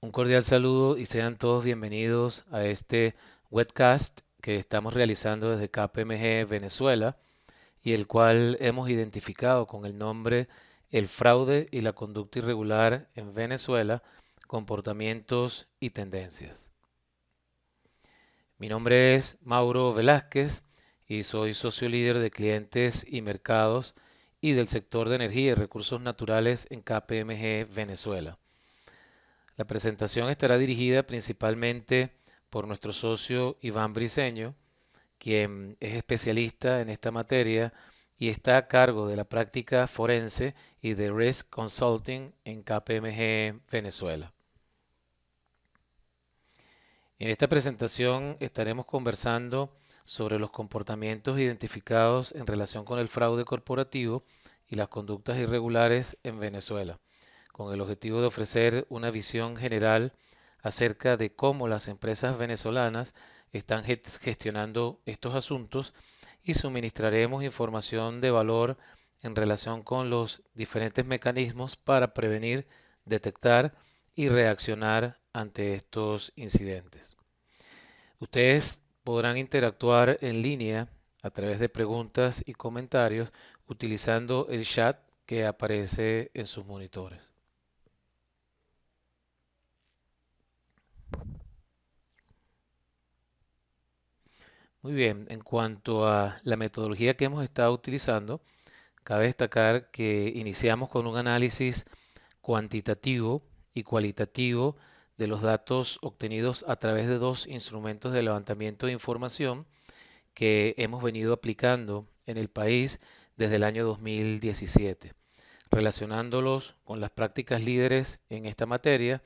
Un cordial saludo y sean todos bienvenidos a este webcast que estamos realizando desde KPMG Venezuela y el cual hemos identificado con el nombre El fraude y la conducta irregular en Venezuela, comportamientos y tendencias. Mi nombre es Mauro Velázquez y soy socio líder de clientes y mercados y del sector de energía y recursos naturales en KPMG Venezuela. La presentación estará dirigida principalmente por nuestro socio Iván Briceño, quien es especialista en esta materia y está a cargo de la práctica forense y de Risk Consulting en KPMG Venezuela. En esta presentación estaremos conversando sobre los comportamientos identificados en relación con el fraude corporativo y las conductas irregulares en Venezuela, con el objetivo de ofrecer una visión general acerca de cómo las empresas venezolanas están gestionando estos asuntos y suministraremos información de valor en relación con los diferentes mecanismos para prevenir, detectar y reaccionar ante estos incidentes. Ustedes podrán interactuar en línea a través de preguntas y comentarios utilizando el chat que aparece en sus monitores. Muy bien, en cuanto a la metodología que hemos estado utilizando, cabe destacar que iniciamos con un análisis cuantitativo y cualitativo de los datos obtenidos a través de dos instrumentos de levantamiento de información que hemos venido aplicando en el país desde el año 2017, relacionándolos con las prácticas líderes en esta materia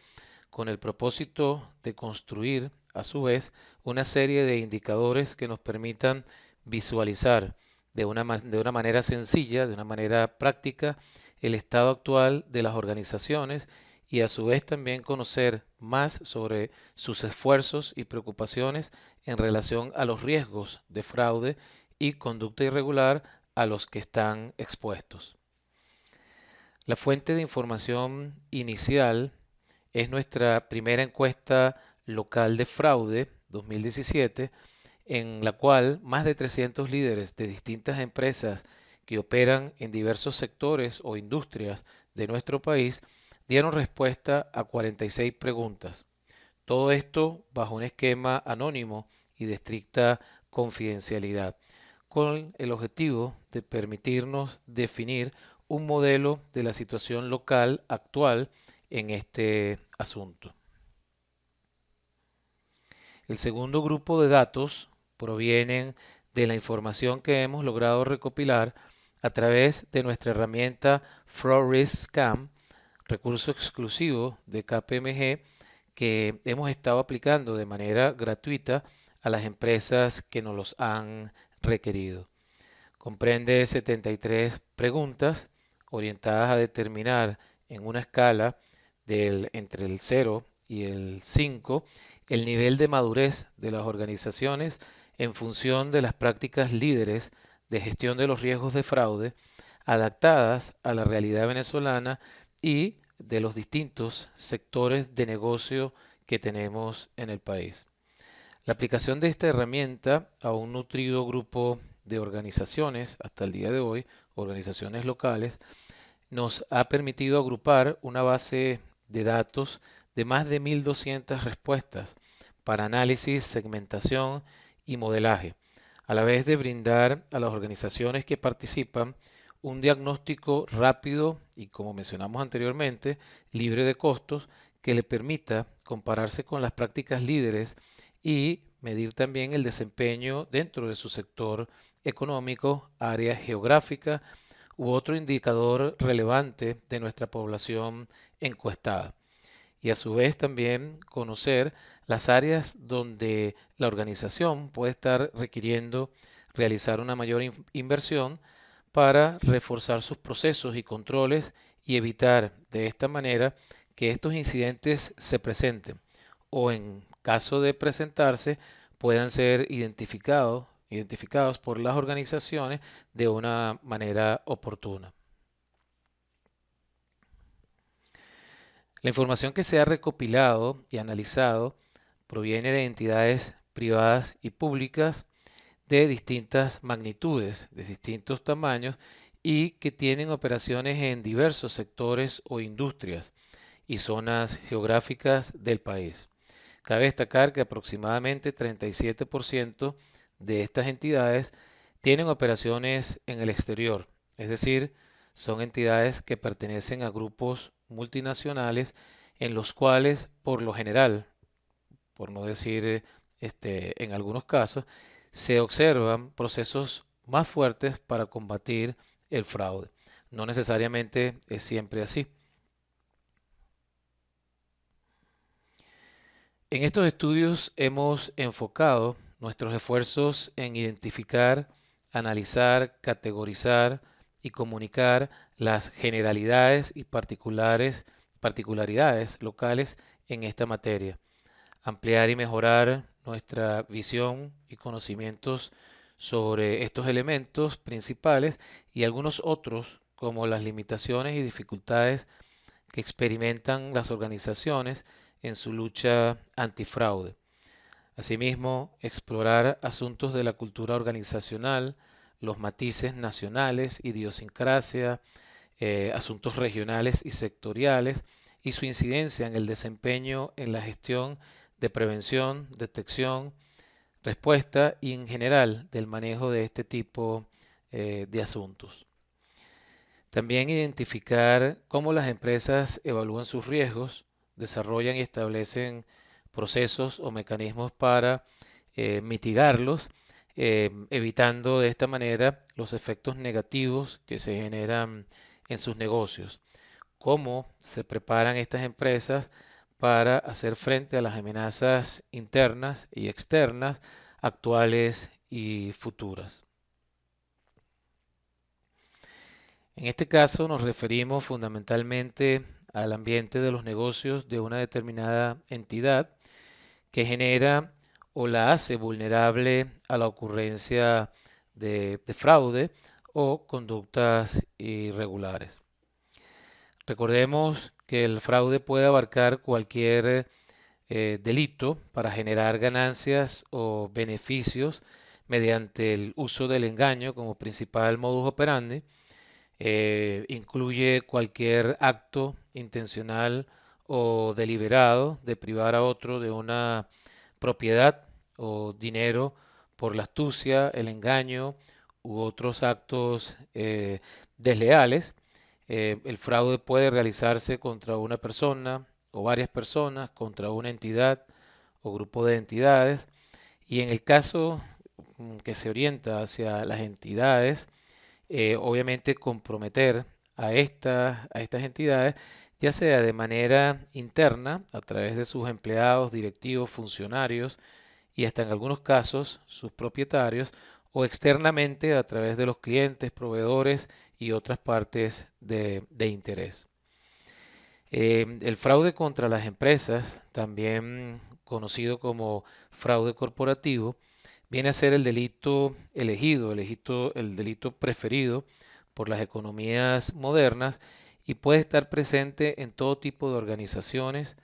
con el propósito de construir, a su vez, una serie de indicadores que nos permitan visualizar de una manera sencilla, de una manera práctica, el estado actual de las organizaciones y a su vez también conocer más sobre sus esfuerzos y preocupaciones en relación a los riesgos de fraude y conducta irregular a los que están expuestos. La fuente de información inicial es nuestra primera encuesta local de fraude 2017, en la cual más de 300 líderes de distintas empresas que operan en diversos sectores o industrias de nuestro país dieron respuesta a 46 preguntas. Todo esto bajo un esquema anónimo y de estricta confidencialidad, con el objetivo de permitirnos definir un modelo de la situación local actual en este asunto. El segundo grupo de datos provienen de la información que hemos logrado recopilar a través de nuestra herramienta Fraud Risk Scan, recurso exclusivo de KPMG que hemos estado aplicando de manera gratuita a las empresas que nos los han requerido. Comprende 73 preguntas orientadas a determinar en una escala entre el 0 y el 5 el nivel de madurez de las organizaciones en función de las prácticas líderes de gestión de los riesgos de fraude adaptadas a la realidad venezolana y de los distintos sectores de negocio que tenemos en el país. La aplicación de esta herramienta a un nutrido grupo de organizaciones hasta el día de hoy, organizaciones locales, nos ha permitido agrupar una base de datos de más de 1.200 respuestas para análisis, segmentación y modelaje, a la vez de brindar a las organizaciones que participan un diagnóstico rápido y, como mencionamos anteriormente, libre de costos que le permita compararse con las prácticas líderes y medir también el desempeño dentro de su sector económico, área geográfica u otro indicador relevante de nuestra población encuestada. Y a su vez también conocer las áreas donde la organización puede estar requiriendo realizar una mayor inversión para reforzar sus procesos y controles y evitar de esta manera que estos incidentes se presenten o en caso de presentarse puedan ser identificados por las organizaciones de una manera oportuna. La información que se ha recopilado y analizado proviene de entidades privadas y públicas de distintas magnitudes, de distintos tamaños y que tienen operaciones en diversos sectores o industrias y zonas geográficas del país. Cabe destacar que aproximadamente 37% de estas entidades tienen operaciones en el exterior, es decir, son entidades que pertenecen a grupos multinacionales en los cuales, por lo general, por no decir en algunos casos, se observan procesos más fuertes para combatir el fraude. No necesariamente es siempre así. En estos estudios hemos enfocado nuestros esfuerzos en identificar, analizar, categorizar y comunicar las generalidades y particularidades locales en esta materia, ampliar y mejorar nuestra visión y conocimientos sobre estos elementos principales y algunos otros como las limitaciones y dificultades que experimentan las organizaciones en su lucha antifraude. Asimismo, explorar asuntos de la cultura organizacional, los matices nacionales, idiosincrasia, asuntos regionales y sectoriales y su incidencia en el desempeño en la gestión de prevención, detección, respuesta y en general del manejo de este tipo de asuntos. También identificar cómo las empresas evalúan sus riesgos, desarrollan y establecen procesos o mecanismos para mitigarlos, evitando de esta manera los efectos negativos que se generan en sus negocios. Cómo se preparan estas empresas para hacer frente a las amenazas internas y externas, actuales y futuras. En este caso nos referimos fundamentalmente al ambiente de los negocios de una determinada entidad que genera o la hace vulnerable a la ocurrencia de fraude o conductas irregulares. Recordemos que el fraude puede abarcar cualquier delito para generar ganancias o beneficios mediante el uso del engaño como principal modus operandi. Incluye cualquier acto intencional o deliberado de privar a otro de una propiedad o dinero por la astucia, el engaño u otros actos desleales. El fraude puede realizarse contra una persona o varias personas, contra una entidad o grupo de entidades. Y en el caso que se orienta hacia las entidades, obviamente comprometer a estas entidades, ya sea de manera interna, a través de sus empleados, directivos, funcionarios y hasta en algunos casos sus propietarios, o externamente a través de los clientes, proveedores y otras partes de interés. El fraude contra las empresas, también conocido como fraude corporativo, viene a ser el delito elegido, el delito preferido por las economías modernas y puede estar presente en todo tipo de organizaciones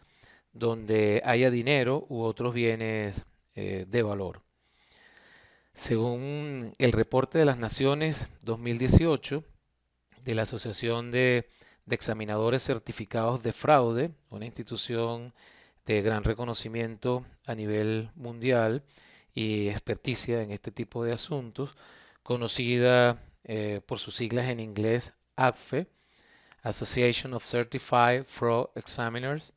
donde haya dinero u otros bienes de valor. Según el reporte de las Naciones 2018 de la Asociación de Examinadores Certificados de Fraude, una institución de gran reconocimiento a nivel mundial y experticia en este tipo de asuntos, conocida por sus siglas en inglés ACFE, Association of Certified Fraud Examiners.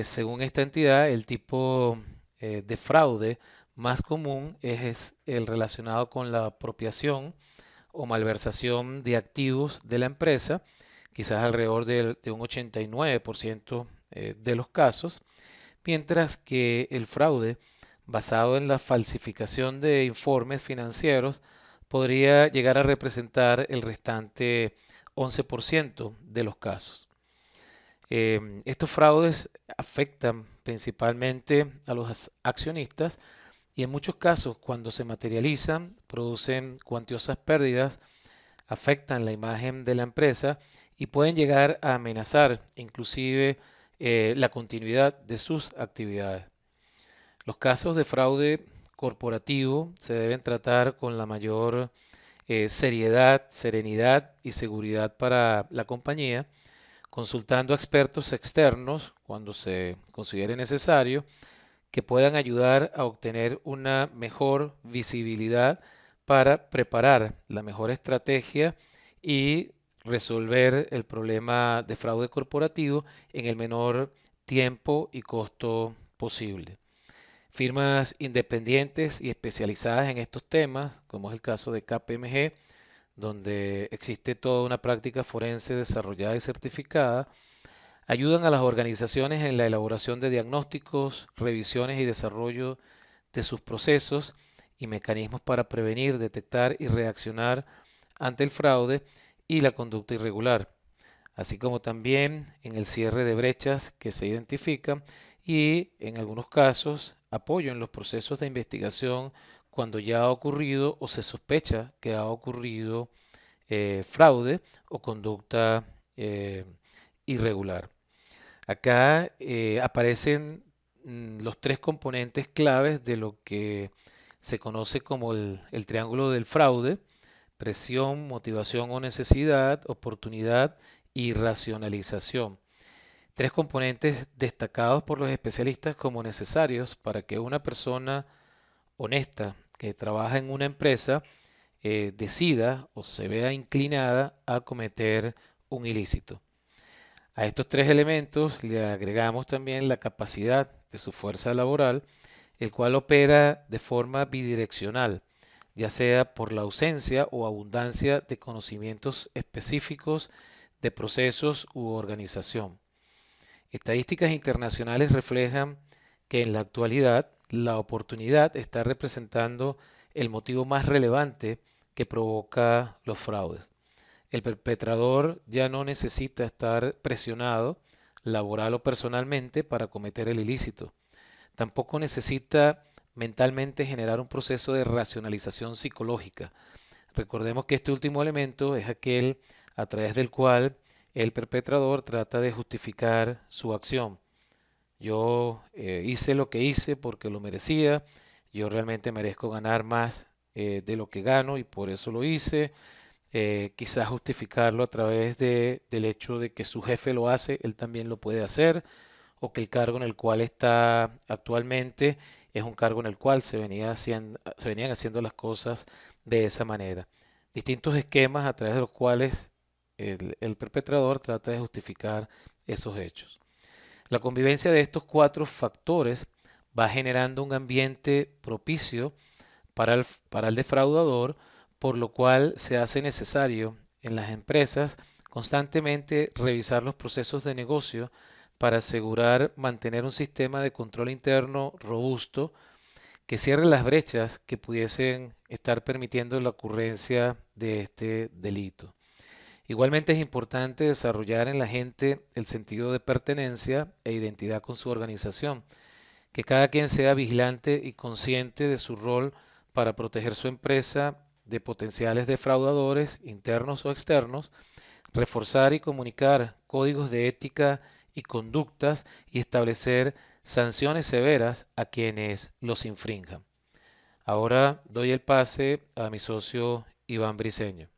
Según esta entidad, el tipo de fraude más común es el relacionado con la apropiación o malversación de activos de la empresa, quizás alrededor de un 89% de los casos, mientras que el fraude basado en la falsificación de informes financieros podría llegar a representar el restante 11% de los casos. Estos fraudes afectan principalmente a los accionistas y en muchos casos cuando se materializan producen cuantiosas pérdidas, afectan la imagen de la empresa y pueden llegar a amenazar inclusive la continuidad de sus actividades. Los casos de fraude corporativo se deben tratar con la mayor seriedad, serenidad y seguridad para la compañía, consultando a expertos externos cuando se considere necesario, que puedan ayudar a obtener una mejor visibilidad para preparar la mejor estrategia y resolver el problema de fraude corporativo en el menor tiempo y costo posible. Firmas independientes y especializadas en estos temas, como es el caso de KPMG, donde existe toda una práctica forense desarrollada y certificada, ayudan a las organizaciones en la elaboración de diagnósticos, revisiones y desarrollo de sus procesos y mecanismos para prevenir, detectar y reaccionar ante el fraude y la conducta irregular, así como también en el cierre de brechas que se identifican y, en algunos casos, apoyo en los procesos de investigación cuando ya ha ocurrido o se sospecha que ha ocurrido fraude o conducta irregular. Acá aparecen los tres componentes claves de lo que se conoce como el triángulo del fraude: presión, motivación o necesidad, oportunidad y racionalización. Tres componentes destacados por los especialistas como necesarios para que una persona honesta que trabaja en una empresa decida o se vea inclinada a cometer un ilícito. A estos tres elementos le agregamos también la capacidad de su fuerza laboral, el cual opera de forma bidireccional, ya sea por la ausencia o abundancia de conocimientos específicos de procesos u organización. Estadísticas internacionales reflejan que en la actualidad la oportunidad está representando el motivo más relevante que provoca los fraudes. El perpetrador ya no necesita estar presionado laboral o personalmente para cometer el ilícito. Tampoco necesita mentalmente generar un proceso de racionalización psicológica. Recordemos que este último elemento es aquel a través del cual el perpetrador trata de justificar su acción. Yo hice lo que hice porque lo merecía, yo realmente merezco ganar más de lo que gano y por eso lo hice. Quizás justificarlo a través del hecho de que su jefe lo hace, él también lo puede hacer, o que el cargo en el cual está actualmente es un cargo en el cual se venían haciendo las cosas de esa manera. Distintos esquemas a través de los cuales el perpetrador trata de justificar esos hechos. La convivencia de estos cuatro factores va generando un ambiente propicio para el defraudador, por lo cual se hace necesario en las empresas constantemente revisar los procesos de negocio para asegurar mantener un sistema de control interno robusto que cierre las brechas que pudiesen estar permitiendo la ocurrencia de este delito. Igualmente es importante desarrollar en la gente el sentido de pertenencia e identidad con su organización, que cada quien sea vigilante y consciente de su rol para proteger su empresa de potenciales defraudadores internos o externos, reforzar y comunicar códigos de ética y conductas y establecer sanciones severas a quienes los infrinjan. Ahora doy el pase a mi socio Iván Briceño.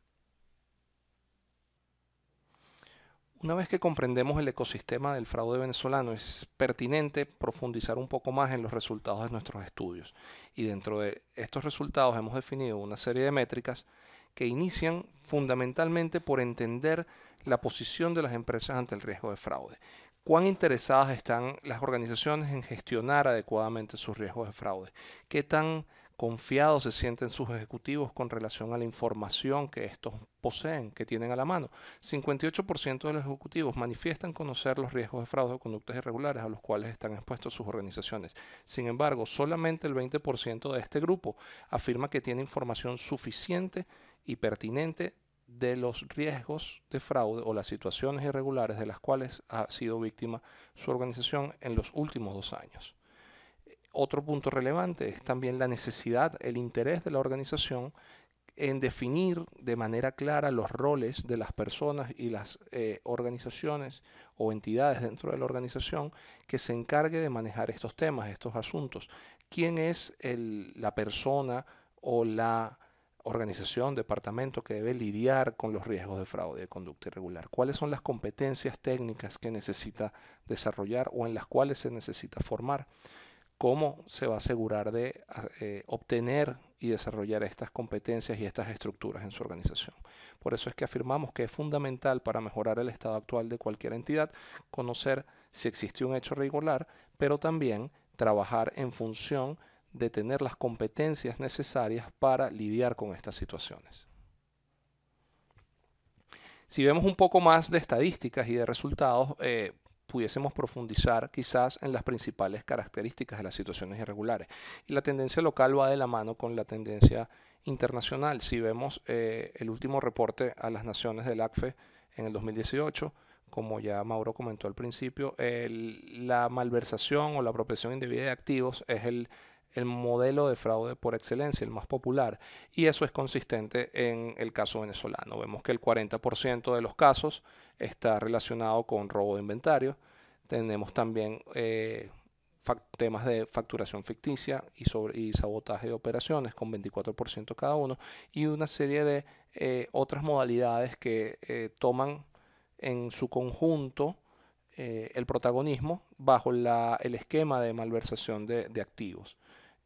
Una vez que comprendemos el ecosistema del fraude venezolano, es pertinente profundizar un poco más en los resultados de nuestros estudios. Y dentro de estos resultados hemos definido una serie de métricas que inician fundamentalmente por entender la posición de las empresas ante el riesgo de fraude. ¿Cuán interesadas están las organizaciones en gestionar adecuadamente sus riesgos de fraude? ¿Qué tan confiados se sienten sus ejecutivos con relación a la información que estos poseen, que tienen a la mano? 58% de los ejecutivos manifiestan conocer los riesgos de fraude o conductas irregulares a los cuales están expuestos sus organizaciones. Sin embargo, solamente el 20% de este grupo afirma que tiene información suficiente y pertinente de los riesgos de fraude o las situaciones irregulares de las cuales ha sido víctima su organización en los últimos 2 años. Otro punto relevante es también la necesidad, el interés de la organización en definir de manera clara los roles de las personas y las organizaciones o entidades dentro de la organización que se encargue de manejar estos temas, estos asuntos. ¿Quién es la persona o la organización, departamento que debe lidiar con los riesgos de fraude y de conducta irregular? ¿Cuáles son las competencias técnicas que necesita desarrollar o en las cuales se necesita formar? ¿Cómo se va a asegurar de obtener y desarrollar estas competencias y estas estructuras en su organización? Por eso es que afirmamos que es fundamental para mejorar el estado actual de cualquier entidad conocer si existe un hecho irregular, pero también trabajar en función de tener las competencias necesarias para lidiar con estas situaciones. Si vemos un poco más de estadísticas y de resultados, pudiésemos profundizar quizás en las principales características de las situaciones irregulares. Y la tendencia local va de la mano con la tendencia internacional. Si vemos el último reporte a las naciones del ACFE en el 2018, como ya Mauro comentó al principio, la malversación o la apropiación indebida de activos es el modelo de fraude por excelencia, el más popular, y eso es consistente en el caso venezolano. Vemos que el 40% de los casos está relacionado con robo de inventario. Tenemos también temas de facturación ficticia y sabotaje de operaciones con 24% cada uno, y una serie de otras modalidades que toman en su conjunto el protagonismo bajo el esquema de malversación de activos.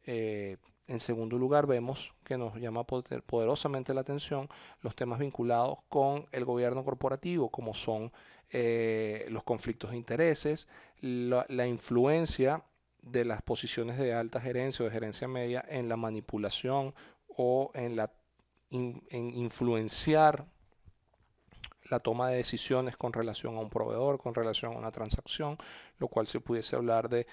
En segundo lugar, vemos que nos llama poderosamente la atención los temas vinculados con el gobierno corporativo, como son los conflictos de intereses, la influencia de las posiciones de alta gerencia o de gerencia media en la manipulación o en influenciar la toma de decisiones con relación a un proveedor, con relación a una transacción, lo cual se pudiese hablar de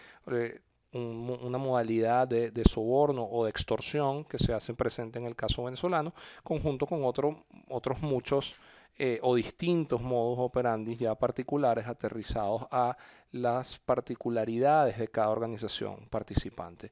una modalidad de soborno o de extorsión que se hace presente en el caso venezolano, conjunto con otros muchos o distintos modos operandi ya particulares aterrizados a las particularidades de cada organización participante.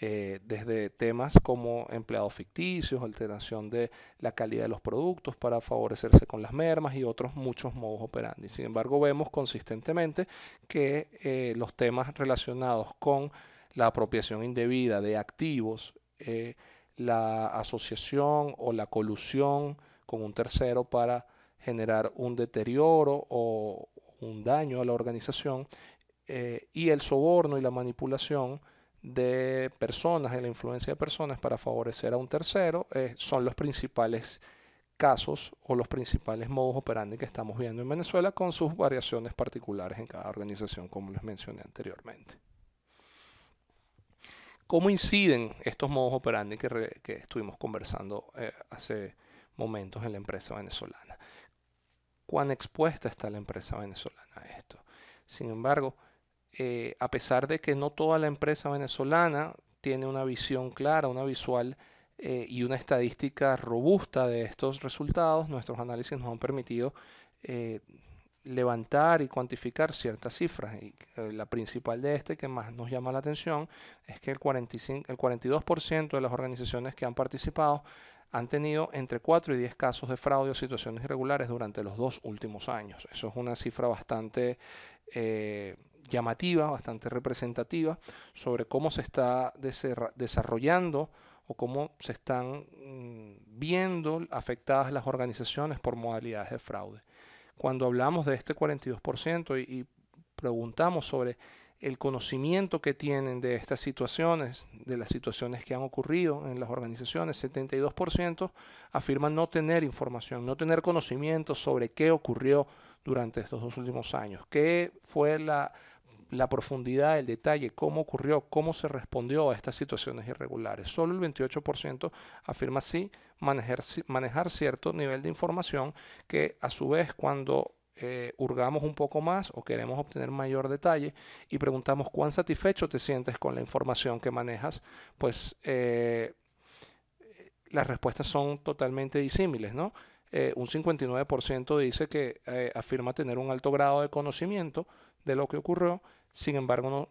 Desde temas como empleados ficticios, alteración de la calidad de los productos para favorecerse con las mermas y otros muchos modos operandi. Sin embargo, vemos consistentemente que los temas relacionados con la apropiación indebida de activos, la asociación o la colusión con un tercero para generar un deterioro o un daño a la organización, y el soborno y la manipulación de personas, en la influencia de personas para favorecer a un tercero, son los principales casos o los principales modus operandi que estamos viendo en Venezuela, con sus variaciones particulares en cada organización, como les mencioné anteriormente. ¿Cómo inciden estos modus operandi que estuvimos conversando hace momentos en la empresa venezolana? ¿Cuán expuesta está la empresa venezolana a esto? Sin embargo, a pesar de que no toda la empresa venezolana tiene una visión clara, una visual y una estadística robusta de estos resultados, nuestros análisis nos han permitido levantar y cuantificar ciertas cifras. Y la principal de que más nos llama la atención es que el 42% de las organizaciones que han participado han tenido entre 4 y 10 casos de fraude o situaciones irregulares durante los 2 últimos años. Eso es una cifra bastante llamativa, bastante representativa sobre cómo se está desarrollando o cómo se están viendo afectadas las organizaciones por modalidades de fraude. Cuando hablamos de este 42% y preguntamos sobre el conocimiento que tienen de estas situaciones, de las situaciones que han ocurrido en las organizaciones, 72% afirman no tener información, no tener conocimiento sobre qué ocurrió durante estos 2 últimos años, qué fue la profundidad, el detalle, cómo ocurrió, cómo se respondió a estas situaciones irregulares. Solo el 28% afirma sí manejar cierto nivel de información que a su vez cuando hurgamos un poco más o queremos obtener mayor detalle y preguntamos cuán satisfecho te sientes con la información que manejas, pues las respuestas son totalmente disímiles, ¿no? Un 59% dice que afirma tener un alto grado de conocimiento de lo que ocurrió, sin embargo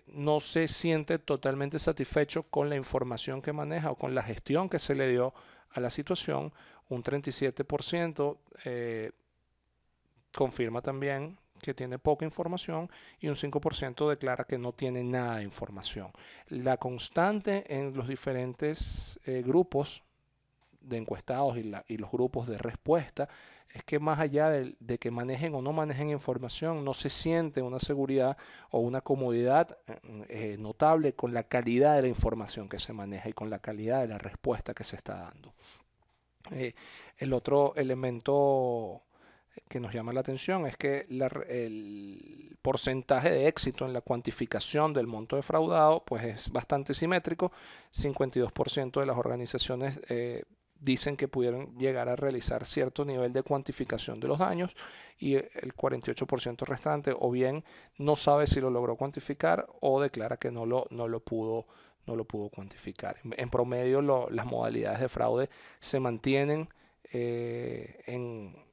no se siente totalmente satisfecho con la información que maneja o con la gestión que se le dio a la situación, un 37% confirma también que tiene poca información y un 5% declara que no tiene nada de información. La constante en los diferentes grupos de encuestados y los grupos de respuesta es que más allá de que manejen o no manejen información, no se siente una seguridad o una comodidad notable con la calidad de la información que se maneja y con la calidad de la respuesta que se está dando. El otro elemento que nos llama la atención es que el porcentaje de éxito en la cuantificación del monto defraudado pues es bastante simétrico. 52% de las organizaciones dicen que pudieron llegar a realizar cierto nivel de cuantificación de los daños y el 48% restante o bien no sabe si lo logró cuantificar o declara que no lo pudo cuantificar. En promedio las modalidades de fraude se mantienen en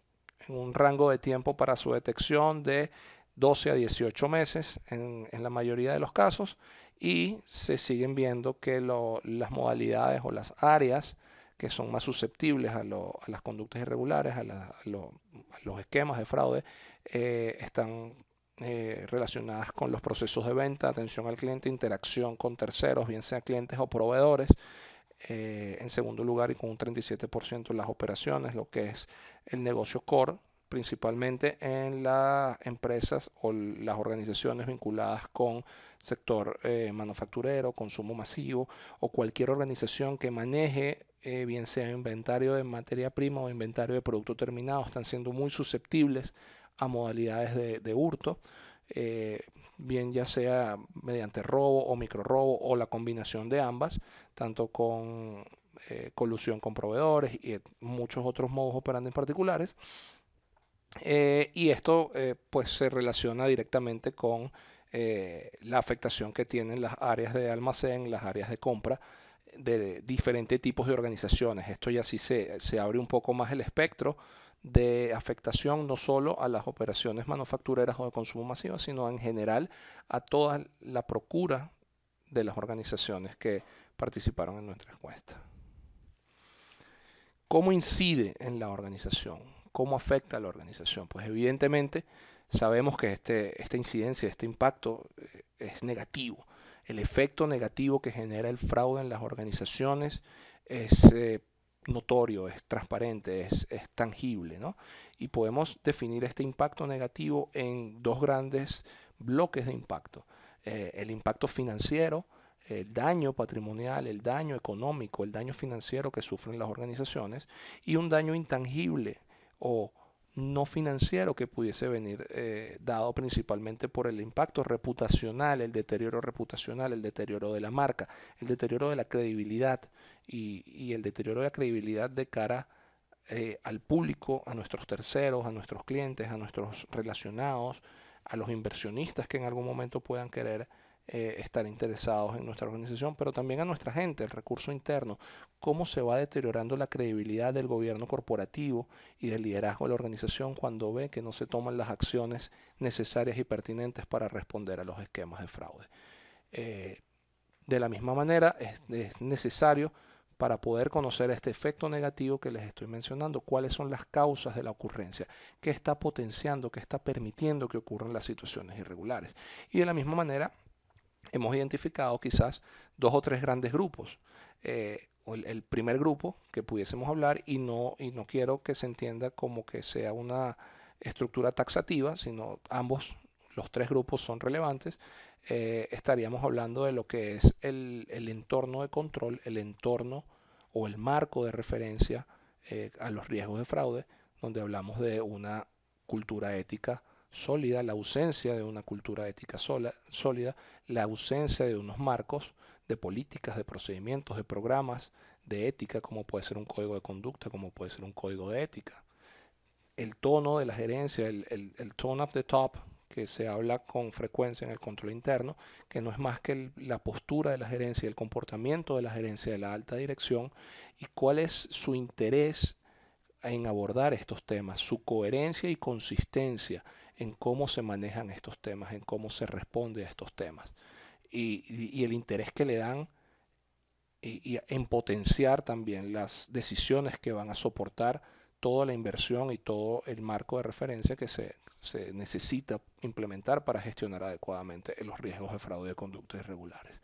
un rango de tiempo para su detección de 12 a 18 meses en la mayoría de los casos y se siguen viendo que las modalidades o las áreas que son más susceptibles a las conductas irregulares, a los esquemas de fraude, están relacionadas con los procesos de venta, atención al cliente, interacción con terceros, bien sea clientes o proveedores. En segundo lugar, y con un 37% de las operaciones, lo que es el negocio core, principalmente en las empresas o las organizaciones vinculadas con sector manufacturero, consumo masivo o cualquier organización que maneje bien sea inventario de materia prima o inventario de producto terminado, están siendo muy susceptibles a modalidades de hurto, bien ya sea mediante robo o microrobo o la combinación de ambas, tanto con colusión con proveedores y muchos otros modos operandi particulares. Y esto pues se relaciona directamente con la afectación que tienen las áreas de almacén, las áreas de compra de diferentes tipos de organizaciones. Esto ya sí se abre un poco más el espectro de afectación no solo a las operaciones manufactureras o de consumo masivo, sino en general a toda la procura de las organizaciones que participaron en nuestra encuesta. ¿Cómo incide en la organización? ¿Cómo afecta a la organización? Pues evidentemente sabemos que esta incidencia, este impacto es negativo. El efecto negativo que genera el fraude en las organizaciones es notorio, es transparente, es tangible, ¿no? Y podemos definir este impacto negativo en dos grandes bloques de impacto. El impacto financiero, el daño patrimonial, el daño económico, el daño financiero que sufren las organizaciones y un daño intangible o no financiero que pudiese venir dado principalmente por el impacto reputacional, el deterioro reputacional, el deterioro de la marca, el deterioro de la credibilidad y el deterioro de la credibilidad de cara al público, a nuestros terceros, a nuestros clientes, a nuestros relacionados, a los inversionistas que en algún momento puedan querer estar interesados en nuestra organización, pero también a nuestra gente, el recurso interno, cómo se va deteriorando la credibilidad del gobierno corporativo y del liderazgo de la organización cuando ve que no se toman las acciones necesarias y pertinentes para responder a los esquemas de fraude. De la misma manera, es necesario para poder conocer este efecto negativo que les estoy mencionando, cuáles son las causas de la ocurrencia, qué está potenciando, qué está permitiendo que ocurran las situaciones irregulares. Y de la misma manera, hemos identificado quizás dos o tres grandes grupos. El primer grupo que pudiésemos hablar, y no quiero que se entienda como que sea una estructura taxativa, sino los tres grupos son relevantes, estaríamos hablando de lo que es el entorno de control, el entorno o el marco de referencia a los riesgos de fraude, donde hablamos de una cultura ética sólida, la ausencia de una cultura ética sólida, la ausencia de unos marcos de políticas, de procedimientos, de programas de ética, como puede ser un código de conducta, como puede ser un código de ética. El tono de la gerencia, el tone of the top, que se habla con frecuencia en el control interno, que no es más que la postura de la gerencia, el comportamiento de la gerencia de la alta dirección y cuál es su interés en abordar estos temas, su coherencia y consistencia en cómo se manejan estos temas, en cómo se responde a estos temas y el interés que le dan en potenciar también las decisiones que van a soportar toda la inversión y todo el marco de referencia que se necesita implementar para gestionar adecuadamente los riesgos de fraude de conductas irregulares.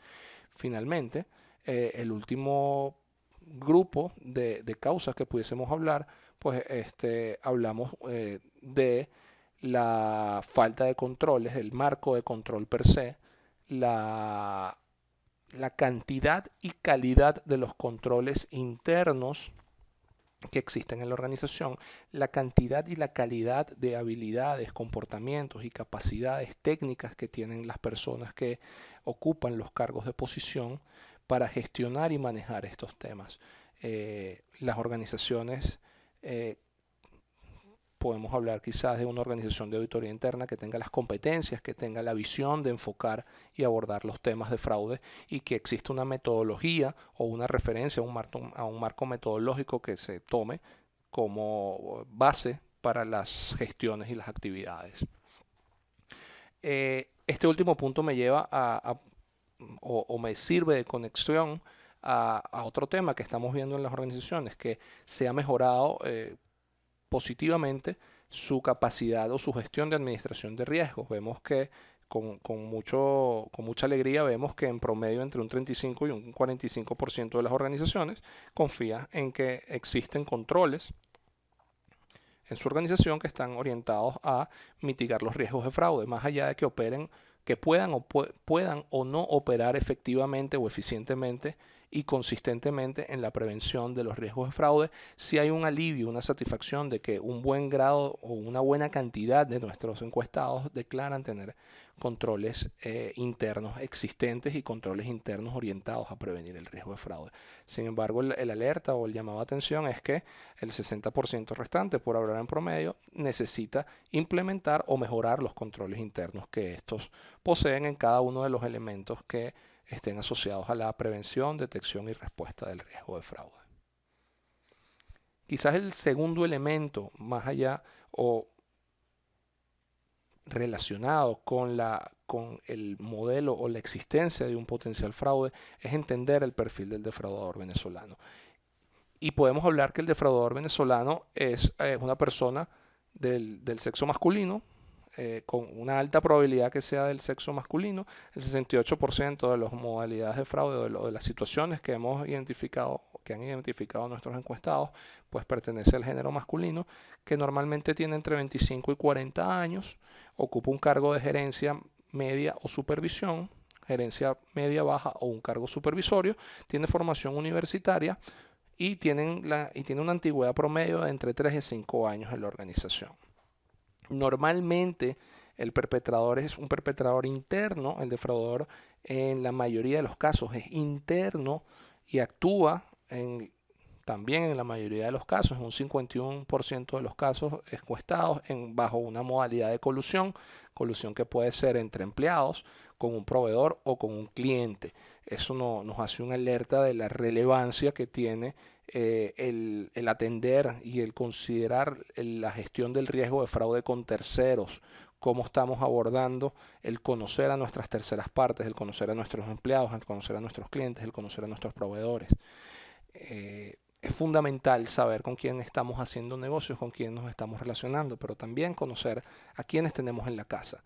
Finalmente, el último grupo de causas que pudiésemos hablar, pues hablamos de la falta de controles, el marco de control per se, la, la cantidad y calidad de los controles internos que existen en la organización, la cantidad y la calidad de habilidades, comportamientos y capacidades técnicas que tienen las personas que ocupan los cargos de posición para gestionar y manejar estos temas. Las organizaciones podemos hablar quizás de una organización de auditoría interna que tenga las competencias, que tenga la visión de enfocar y abordar los temas de fraude y que exista una metodología o una referencia a un marco metodológico que se tome como base para las gestiones y las actividades. Este último punto me lleva o me sirve de conexión a otro tema que estamos viendo en las organizaciones, que se ha mejorado positivamente su capacidad o su gestión de administración de riesgos. Vemos que con mucha alegría vemos que en promedio entre un 35 y un 45% de las organizaciones confía en que existen controles en su organización que están orientados a mitigar los riesgos de fraude, más allá de que operen, que puedan o no operar efectivamente o eficientemente y consistentemente en la prevención de los riesgos de fraude. Si hay un alivio, una satisfacción de que un buen grado o una buena cantidad de nuestros encuestados declaran tener controles internos existentes y controles internos orientados a prevenir el riesgo de fraude. Sin embargo, el alerta o el llamado a atención es que el 60% restante, por hablar en promedio, necesita implementar o mejorar los controles internos que estos poseen en cada uno de los elementos que estén asociados a la prevención, detección y respuesta del riesgo de fraude. Quizás el segundo elemento, más allá o relacionado con el modelo o la existencia de un potencial fraude, es entender el perfil del defraudador venezolano. Y podemos hablar que el defraudador venezolano es una persona del sexo masculino, con una alta probabilidad que sea del sexo masculino. El 68% de las modalidades de fraude o de las situaciones que hemos identificado, que han identificado nuestros encuestados, pues pertenece al género masculino, que normalmente tiene entre 25 y 40 años, ocupa un cargo de gerencia media o supervisión, gerencia media baja o un cargo supervisorio, tiene formación universitaria y tiene una antigüedad promedio de entre 3 y 5 años en la organización. Normalmente el perpetrador es un perpetrador interno, el defraudador en la mayoría de los casos es interno y actúa también en la mayoría de los casos, en un 51% de los casos encuestados bajo una modalidad de colusión que puede ser entre empleados, con un proveedor o con un cliente. Eso nos hace una alerta de la relevancia que tiene el atender y el considerar la gestión del riesgo de fraude con terceros, cómo estamos abordando el conocer a nuestras terceras partes, el conocer a nuestros empleados, el conocer a nuestros clientes, el conocer a nuestros proveedores. Es fundamental saber con quién estamos haciendo negocios, con quién nos estamos relacionando, pero también conocer a quienes tenemos en la casa.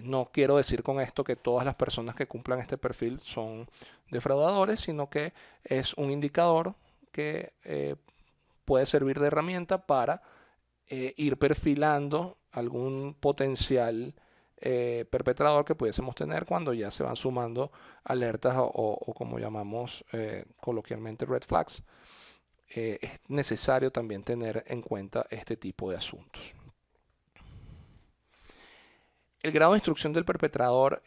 No quiero decir con esto que todas las personas que cumplan este perfil son defraudadores, sino que es un indicador que puede servir de herramienta para ir perfilando algún potencial perpetrador que pudiésemos tener cuando ya se van sumando alertas o como llamamos coloquialmente red flags. Es necesario también tener en cuenta este tipo de asuntos. El grado de instrucción del perpetrador,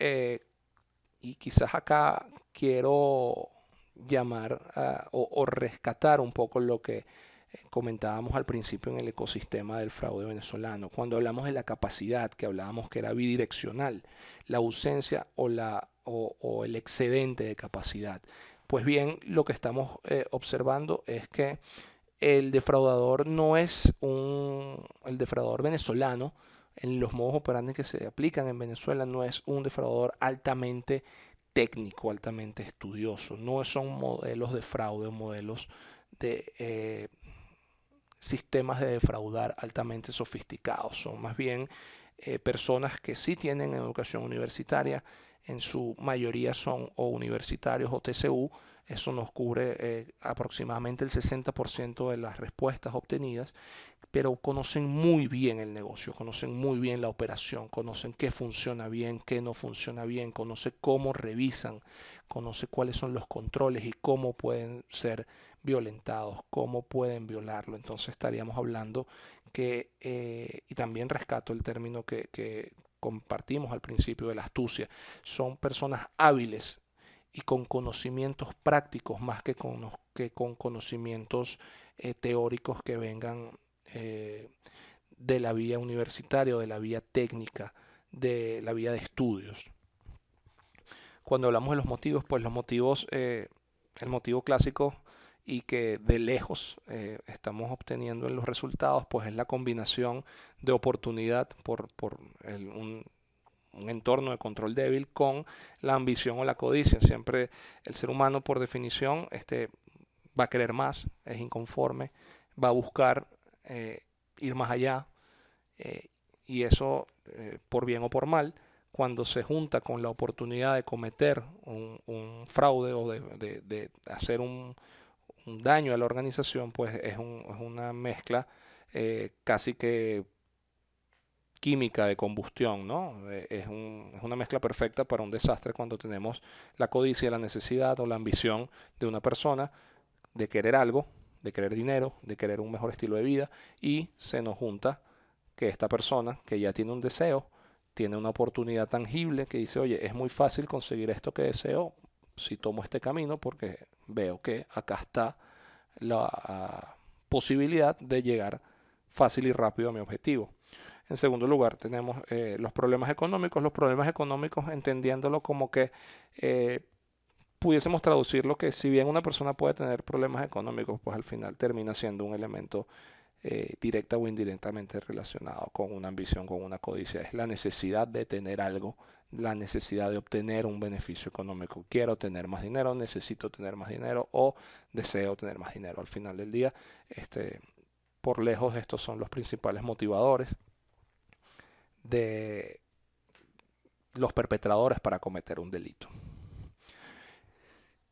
y quizás acá quiero llamar o rescatar un poco lo que comentábamos al principio en el ecosistema del fraude venezolano, cuando hablamos de la capacidad, que hablábamos que era bidireccional, la ausencia o el excedente de capacidad. Pues bien, lo que estamos observando es que el defraudador no es el defraudador venezolano, en los modos operantes que se aplican en Venezuela, no es un defraudador altamente técnico, altamente estudioso. No son modelos de fraude o modelos de sistemas de defraudar altamente sofisticados. Son más bien personas que sí tienen educación universitaria, en su mayoría son o universitarios o TCU. Eso nos cubre aproximadamente el 60% de las respuestas obtenidas, pero conocen muy bien el negocio, conocen muy bien la operación, conocen qué funciona bien, qué no funciona bien, conocen cómo revisan, conocen cuáles son los controles y cómo pueden ser violentados, cómo pueden violarlo. Entonces estaríamos hablando que, y también rescato el término que compartimos al principio de la astucia, son personas hábiles y con conocimientos prácticos más que con conocimientos teóricos que vengan de la vía universitaria o de la vía técnica, de la vía de estudios. Cuando hablamos de los motivos, pues los motivos, el motivo clásico y que de lejos estamos obteniendo en los resultados, pues es la combinación de oportunidad por un entorno de control débil con la ambición o la codicia. Siempre el ser humano, por definición, va a querer más, es inconforme, va a buscar ir más allá, y eso, por bien o por mal, cuando se junta con la oportunidad de cometer un fraude o de hacer un daño a la organización, pues es una mezcla casi que química de combustión, ¿no? Es una mezcla perfecta para un desastre cuando tenemos la codicia, la necesidad o la ambición de una persona de querer algo, de querer dinero, de querer un mejor estilo de vida, y se nos junta que esta persona que ya tiene un deseo, tiene una oportunidad tangible que dice, oye, es muy fácil conseguir esto que deseo si tomo este camino porque veo que acá está la posibilidad de llegar fácil y rápido a mi objetivo. En segundo lugar, tenemos los problemas económicos. Los problemas económicos, entendiéndolo como que pudiésemos traducirlo que si bien una persona puede tener problemas económicos, pues al final termina siendo un elemento directa o indirectamente relacionado con una ambición, con una codicia. Es la necesidad de tener algo, la necesidad de obtener un beneficio económico. Quiero tener más dinero, necesito tener más dinero o deseo tener más dinero. Al final del día, por lejos, estos son los principales motivadores de los perpetradores para cometer un delito.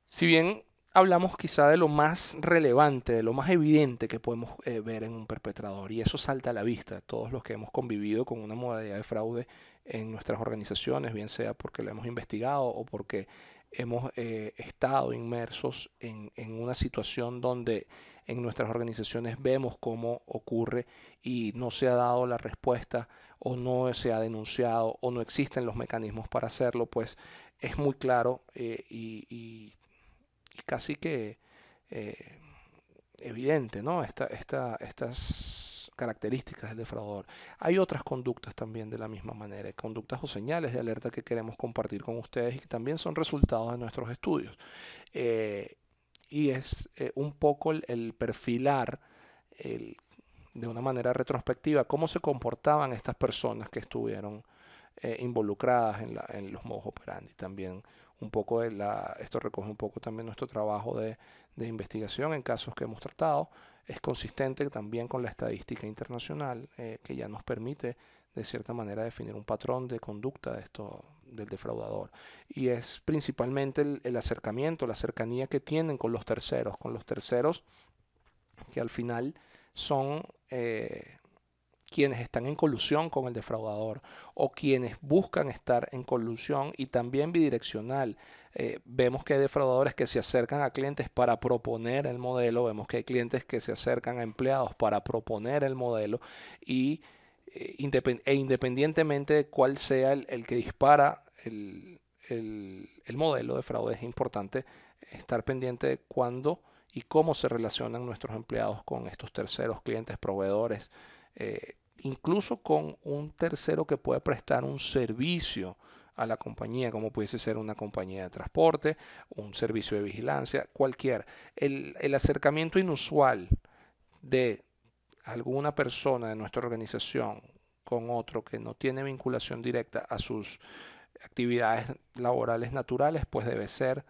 Si bien hablamos quizá de lo más relevante, de lo más evidente que podemos ver en un perpetrador, y eso salta a la vista, todos los que hemos convivido con una modalidad de fraude en nuestras organizaciones, bien sea porque lo hemos investigado o porque hemos estado inmersos en una situación donde en nuestras organizaciones vemos cómo ocurre y no se ha dado la respuesta o no se ha denunciado o no existen los mecanismos para hacerlo, pues es muy claro y casi que eh, evidente, ¿no? Estas características del defraudador. Hay otras conductas también de la misma manera, conductas o señales de alerta que queremos compartir con ustedes y que también son resultados de nuestros estudios. Y es un poco el perfilar de una manera retrospectiva cómo se comportaban estas personas que estuvieron involucradas en los modus operandi. También un poco esto recoge un poco también nuestro trabajo de investigación en casos que hemos tratado. Es consistente también con la estadística internacional que ya nos permite de cierta manera definir un patrón de conducta del defraudador. Y es principalmente el acercamiento, la cercanía que tienen con los terceros que al final son quienes están en colusión con el defraudador o quienes buscan estar en colusión, y también bidireccional. Vemos que hay defraudadores que se acercan a clientes para proponer el modelo, vemos que hay clientes que se acercan a empleados para proponer el modelo y independientemente de cuál sea el que dispara el modelo de fraude, es importante estar pendiente de cuándo y cómo se relacionan nuestros empleados con estos terceros, clientes, proveedores, incluso con un tercero que puede prestar un servicio a la compañía, como pudiese ser una compañía de transporte, un servicio de vigilancia, cualquier. El acercamiento inusual de alguna persona de nuestra organización con otro que no tiene vinculación directa a sus actividades laborales naturales, pues debe ser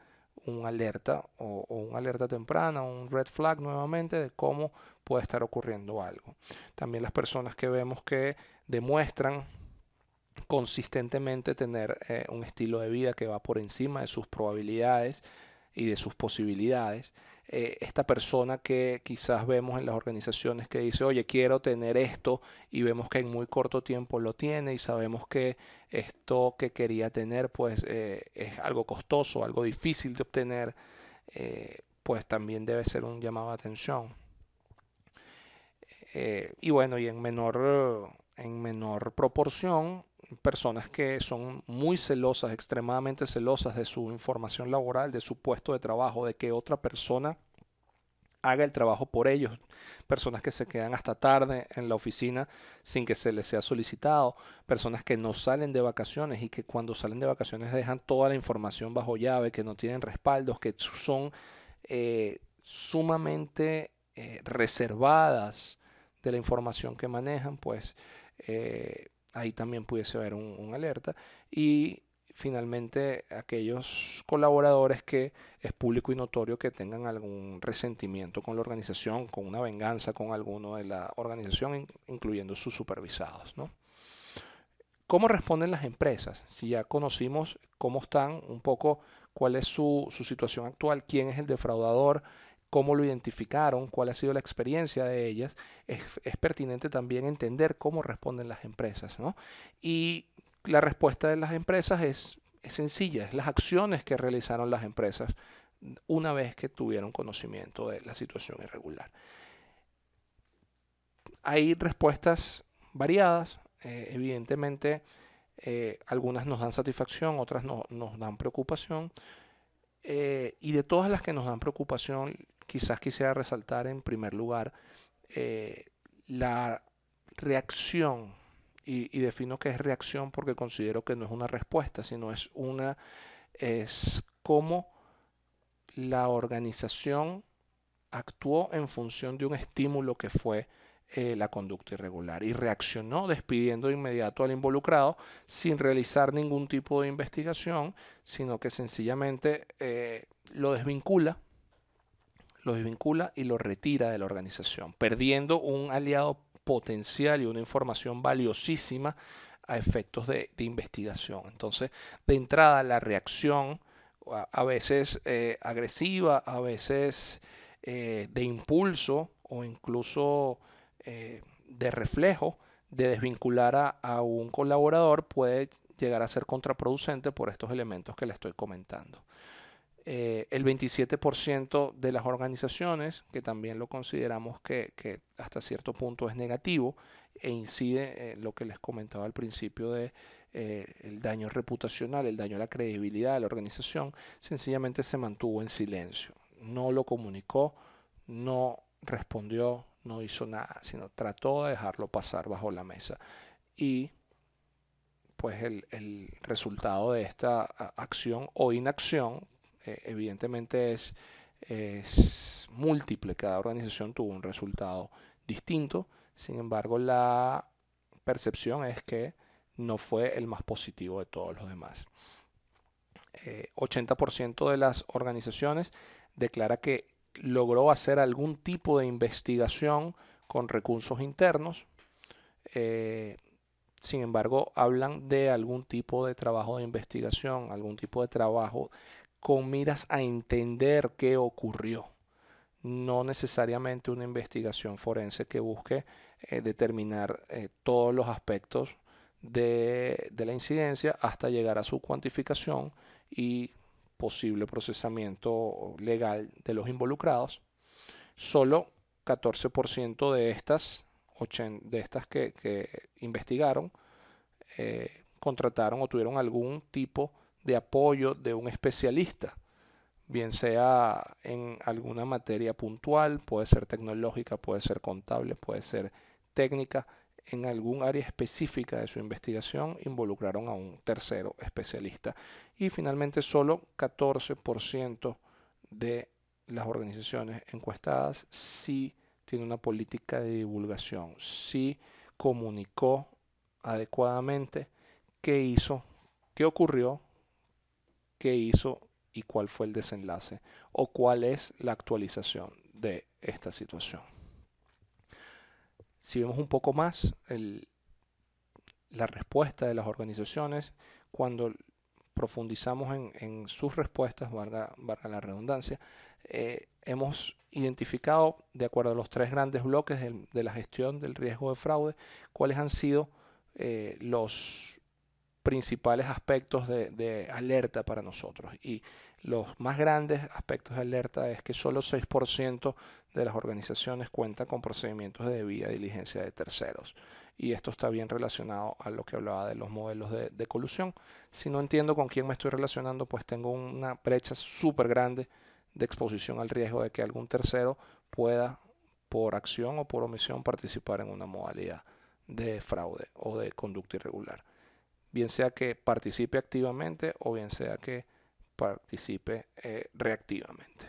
un alerta o una alerta temprana, un red flag nuevamente de cómo puede estar ocurriendo algo. También las personas que vemos que demuestran consistentemente tener un estilo de vida que va por encima de sus probabilidades y de sus posibilidades. Esta persona que quizás vemos en las organizaciones que dice, oye, quiero tener esto, y vemos que en muy corto tiempo lo tiene y sabemos que esto que quería tener pues es algo costoso, algo difícil de obtener, pues también debe ser un llamado de atención. Y bueno, y en menor proporción, personas que son muy celosas, extremadamente celosas de su información laboral, de su puesto de trabajo, de que otra persona haga el trabajo por ellos, personas que se quedan hasta tarde en la oficina sin que se les sea solicitado, personas que no salen de vacaciones y que cuando salen de vacaciones dejan toda la información bajo llave, que no tienen respaldos, que son sumamente reservadas de la información que manejan, pues ahí también pudiese haber un alerta. Y finalmente aquellos colaboradores que es público y notorio que tengan algún resentimiento con la organización, con una venganza con alguno de la organización, incluyendo sus supervisados, ¿no? ¿Cómo responden las empresas? Si ya conocimos cómo están, un poco cuál es su situación actual, quién es el defraudador, cómo lo identificaron, cuál ha sido la experiencia de ellas, es pertinente también entender cómo responden las empresas, ¿no? Y la respuesta de las empresas es sencilla, es las acciones que realizaron las empresas una vez que tuvieron conocimiento de la situación irregular. Hay respuestas variadas, evidentemente algunas nos dan satisfacción, otras nos dan preocupación. Y de todas las que nos dan preocupación, quizás quisiera resaltar en primer lugar la reacción, y defino que es reacción porque considero que no es una respuesta, sino es cómo la organización actuó en función de un estímulo que fue la conducta irregular y reaccionó despidiendo de inmediato al involucrado sin realizar ningún tipo de investigación, sino que sencillamente lo desvincula y lo retira de la organización, perdiendo un aliado potencial y una información valiosísima a efectos de investigación. Entonces, de entrada, la reacción a veces agresiva, a veces de impulso o incluso de reflejo de desvincular a un colaborador puede llegar a ser contraproducente por estos elementos que le estoy comentando. El 27% de las organizaciones, que también lo consideramos que hasta cierto punto es negativo e incide en lo que les comentaba al principio de el daño reputacional, el daño a la credibilidad de la organización, sencillamente se mantuvo en silencio, no lo comunicó, no respondió, no hizo nada, sino trató de dejarlo pasar bajo la mesa. Y pues el resultado de esta acción o inacción evidentemente es múltiple, cada organización tuvo un resultado distinto, sin embargo la percepción es que no fue el más positivo de todos los demás. 80% de las organizaciones declara que logró hacer algún tipo de investigación con recursos internos. Sin embargo, hablan de algún tipo de trabajo de investigación, algún tipo de trabajo con miras a entender qué ocurrió. No necesariamente una investigación forense que busque determinar todos los aspectos de la incidencia hasta llegar a su cuantificación y posible procesamiento legal de los involucrados. Solo 14% de estas que investigaron contrataron o tuvieron algún tipo de apoyo de un especialista, bien sea en alguna materia puntual, puede ser tecnológica, puede ser contable, puede ser técnica, en algún área específica de su investigación involucraron a un tercero especialista. Y finalmente solo 14% de las organizaciones encuestadas sí tiene una política de divulgación, sí comunicó adecuadamente qué hizo, qué ocurrió, qué hizo y cuál fue el desenlace o cuál es la actualización de esta situación. Si vemos un poco más la respuesta de las organizaciones, cuando profundizamos en sus respuestas, valga la redundancia, hemos identificado, de acuerdo a los tres grandes bloques de la gestión del riesgo de fraude, cuáles han sido los principales aspectos de alerta para nosotros. Y los más grandes aspectos de alerta es que solo 6% de las organizaciones cuentan con procedimientos de debida diligencia de terceros. Y esto está bien relacionado a lo que hablaba de los modelos de colusión. Si no entiendo con quién me estoy relacionando, pues tengo una brecha súper grande de exposición al riesgo de que algún tercero pueda, por acción o por omisión, participar en una modalidad de fraude o de conducta irregular. Bien sea que participe activamente o bien sea que participe reactivamente.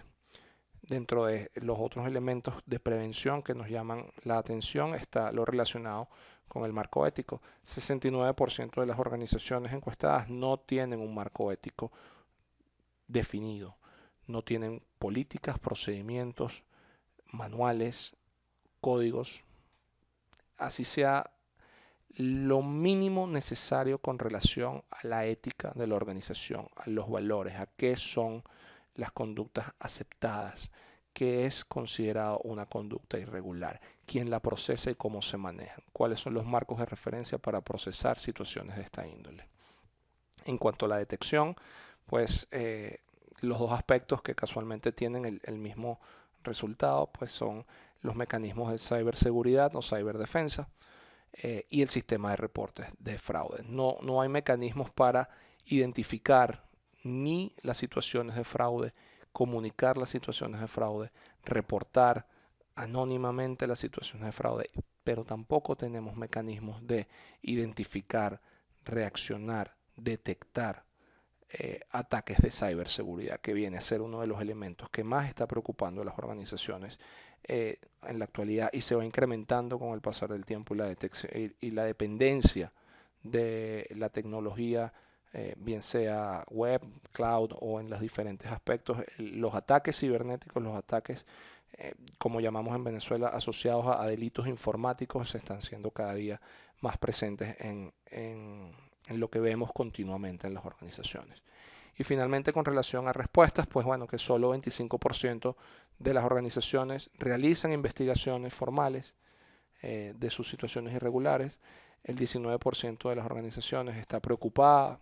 Dentro de los otros elementos de prevención que nos llaman la atención está lo relacionado con el marco ético. 69% de las organizaciones encuestadas no tienen un marco ético definido, no tienen políticas, procedimientos, manuales, códigos, así sea lo mínimo necesario con relación a la ética de la organización, a los valores, a qué son las conductas aceptadas, qué es considerado una conducta irregular, quién la procesa y cómo se manejan, cuáles son los marcos de referencia para procesar situaciones de esta índole. En cuanto a la detección, pues los dos aspectos que casualmente tienen el mismo resultado, pues son los mecanismos de ciberseguridad o ciberdefensa y el sistema de reportes de fraude. No hay mecanismos para identificar ni las situaciones de fraude, comunicar las situaciones de fraude, reportar anónimamente las situaciones de fraude, pero tampoco tenemos mecanismos de identificar, reaccionar, detectar ataques de ciberseguridad, que viene a ser uno de los elementos que más está preocupando a las organizaciones en la actualidad y se va incrementando con el pasar del tiempo y la dependencia de la tecnología, bien sea web, cloud o en los diferentes aspectos. Los ataques cibernéticos, los ataques, como llamamos en Venezuela, asociados a delitos informáticos, se están siendo cada día más presentes en lo que vemos continuamente en las organizaciones. Y finalmente, con relación a respuestas, pues bueno, que solo 25% de las organizaciones realizan investigaciones formales de sus situaciones irregulares. El 19% de las organizaciones está preocupada,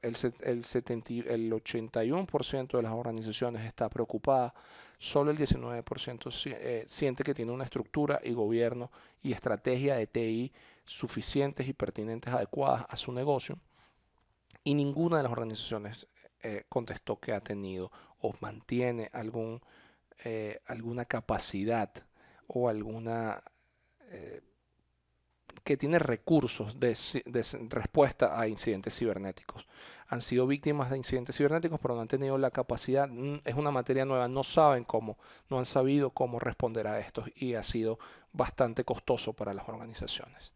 el 81% de las organizaciones está preocupada, solo el 19% siente que tiene una estructura y gobierno y estrategia de TI suficientes y pertinentes, adecuadas a su negocio, y ninguna de las organizaciones contestó que ha tenido o mantiene alguna capacidad o alguna que tiene recursos de respuesta a incidentes cibernéticos. Han sido víctimas de incidentes cibernéticos, pero no han tenido la capacidad, es una materia nueva, no saben cómo, no han sabido cómo responder a esto y ha sido bastante costoso para las organizaciones.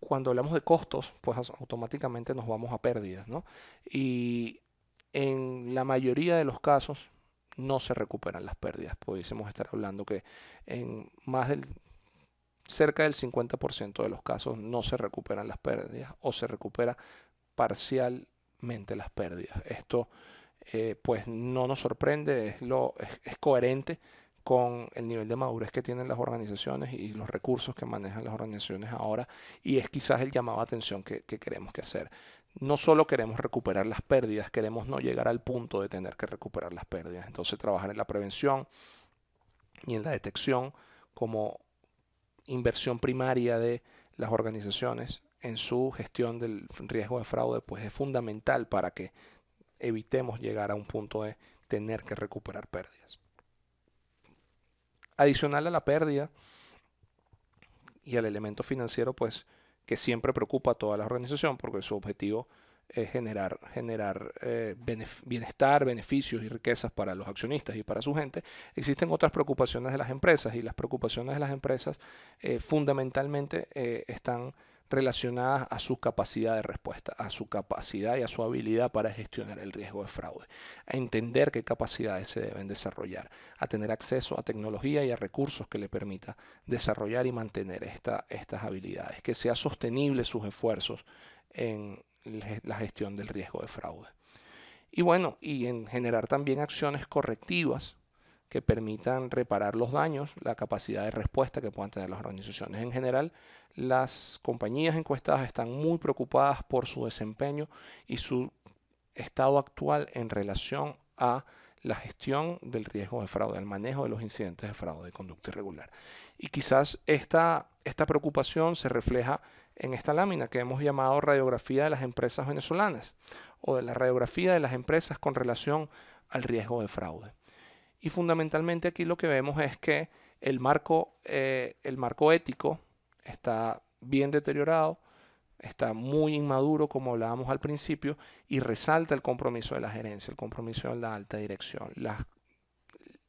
Cuando hablamos de costos, pues automáticamente nos vamos a pérdidas, ¿no? Y en la mayoría de los casos no se recuperan las pérdidas. Pudiésemos estar hablando que en cerca del 50% de los casos no se recuperan las pérdidas o se recupera parcialmente las pérdidas. Esto pues no nos sorprende, es coherente con el nivel de madurez que tienen las organizaciones y los recursos que manejan las organizaciones ahora, y es quizás el llamado a atención que queremos que hacer. No solo queremos recuperar las pérdidas, queremos no llegar al punto de tener que recuperar las pérdidas. Entonces trabajar en la prevención y en la detección como inversión primaria de las organizaciones en su gestión del riesgo de fraude, pues es fundamental para que evitemos llegar a un punto de tener que recuperar pérdidas. Adicional a la pérdida y al elemento financiero, pues que siempre preocupa a toda la organización porque su objetivo es generar bienestar, beneficios y riquezas para los accionistas y para su gente. Existen otras preocupaciones de las empresas y las preocupaciones de las empresas fundamentalmente están relacionadas a su capacidad de respuesta, a su capacidad y a su habilidad para gestionar el riesgo de fraude, a entender qué capacidades se deben desarrollar, a tener acceso a tecnología y a recursos que le permita desarrollar y mantener estas habilidades, que sea sostenible sus esfuerzos en la gestión del riesgo de fraude. Y bueno, y en generar también acciones correctivas que permitan reparar los daños, la capacidad de respuesta que puedan tener las organizaciones. En general, las compañías encuestadas están muy preocupadas por su desempeño y su estado actual en relación a la gestión del riesgo de fraude, el manejo de los incidentes de fraude de conducta irregular. Y quizás esta preocupación se refleja en esta lámina que hemos llamado radiografía de las empresas venezolanas o de la radiografía de las empresas con relación al riesgo de fraude. Y fundamentalmente aquí lo que vemos es que el marco ético está bien deteriorado, está muy inmaduro, como hablábamos al principio, y resalta el compromiso de la gerencia, el compromiso de la alta dirección.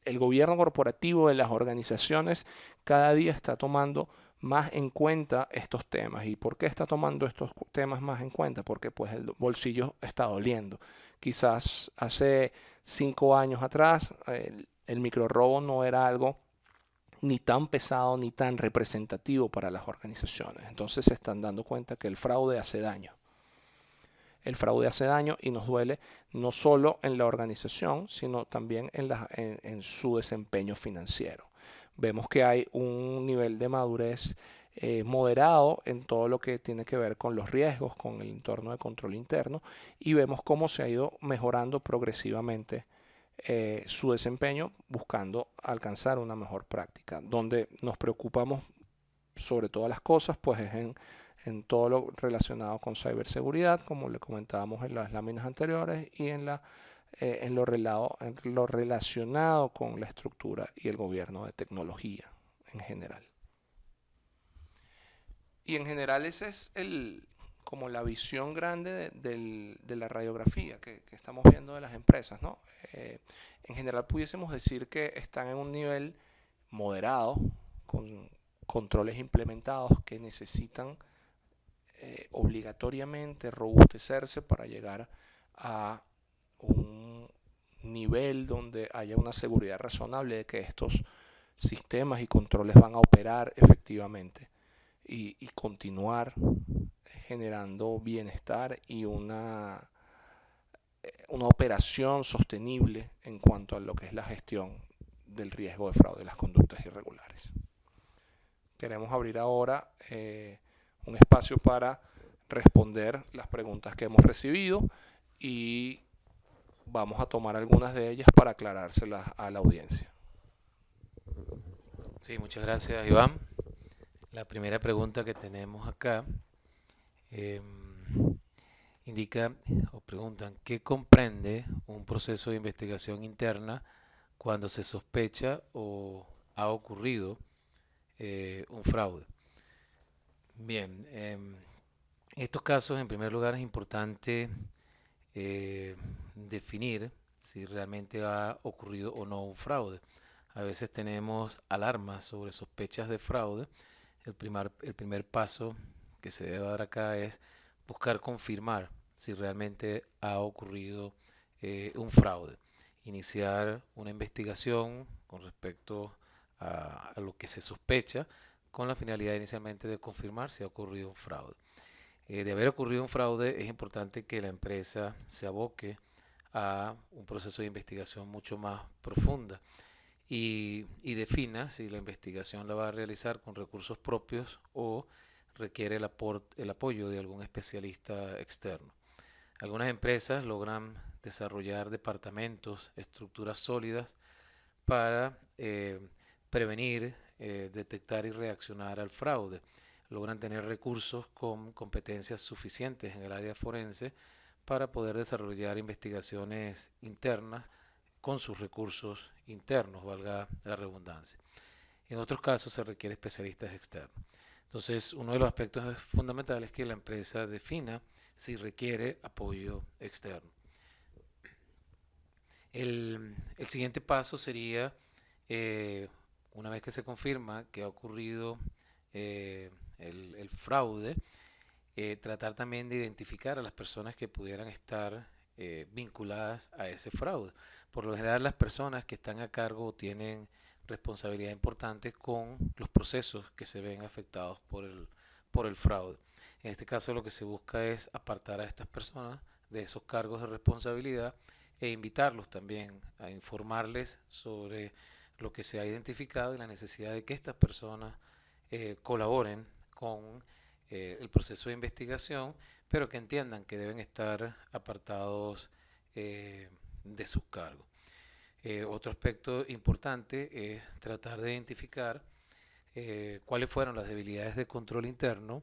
El gobierno corporativo de las organizaciones cada día está tomando más en cuenta estos temas. ¿Y por qué está tomando estos temas más en cuenta? Porque pues el bolsillo está doliendo. Quizás hace 5 años atrás el microrrobo no era algo ni tan pesado ni tan representativo para las organizaciones. Entonces se están dando cuenta que el fraude hace daño. El fraude hace daño y nos duele no solo en la organización, sino también en su desempeño financiero. Vemos que hay un nivel de madurez moderado en todo lo que tiene que ver con los riesgos, con el entorno de control interno, y vemos cómo se ha ido mejorando progresivamente su desempeño buscando alcanzar una mejor práctica. Donde nos preocupamos sobre todas las cosas, pues es en todo lo relacionado con ciberseguridad, como le comentábamos en las láminas anteriores, y en lo relacionado con la estructura y el gobierno de tecnología en general. Y en general ese es como la visión grande de la radiografía que estamos viendo de las empresas, ¿no? En general pudiésemos decir que están en un nivel moderado, con controles implementados que necesitan obligatoriamente robustecerse para llegar a un nivel donde haya una seguridad razonable de que estos sistemas y controles van a operar efectivamente y continuar generando bienestar y una operación sostenible en cuanto a lo que es la gestión del riesgo de fraude, de las conductas irregulares. Queremos abrir ahora un espacio para responder las preguntas que hemos recibido y vamos a tomar algunas de ellas para aclarárselas a la audiencia. Sí, muchas gracias, Iván. La primera pregunta que tenemos acá indica o preguntan, ¿qué comprende un proceso de investigación interna cuando se sospecha o ha ocurrido un fraude? Bien, en estos casos, en primer lugar, es importante definir si realmente ha ocurrido o no un fraude. A veces tenemos alarmas sobre sospechas de fraude. El primer paso que se debe dar acá es buscar confirmar si realmente ha ocurrido un fraude. Iniciar una investigación con respecto a lo que se sospecha con la finalidad inicialmente de confirmar si ha ocurrido un fraude. De haber ocurrido un fraude, es importante que la empresa se aboque a un proceso de investigación mucho más profunda y defina si la investigación la va a realizar con recursos propios o requiere el apoyo de algún especialista externo. Algunas empresas logran desarrollar departamentos, estructuras sólidas para prevenir, detectar y reaccionar al fraude. Logran tener recursos con competencias suficientes en el área forense para poder desarrollar investigaciones internas con sus recursos internos, valga la redundancia. En otros casos se requiere especialistas externos. Entonces, uno de los aspectos fundamentales es que la empresa defina si requiere apoyo externo. El siguiente paso sería, una vez que se confirma que ha ocurrido el fraude, tratar también de identificar a las personas que pudieran estar vinculadas a ese fraude. Por lo general, las personas que están a cargo tienen responsabilidad importante con los procesos que se ven afectados por el fraude. En este caso, lo que se busca es apartar a estas personas de esos cargos de responsabilidad e invitarlos también a informarles sobre lo que se ha identificado y la necesidad de que estas personas colaboren con el proceso de investigación, pero que entiendan que deben estar apartados de sus cargos. Otro aspecto importante es tratar de identificar cuáles fueron las debilidades de control interno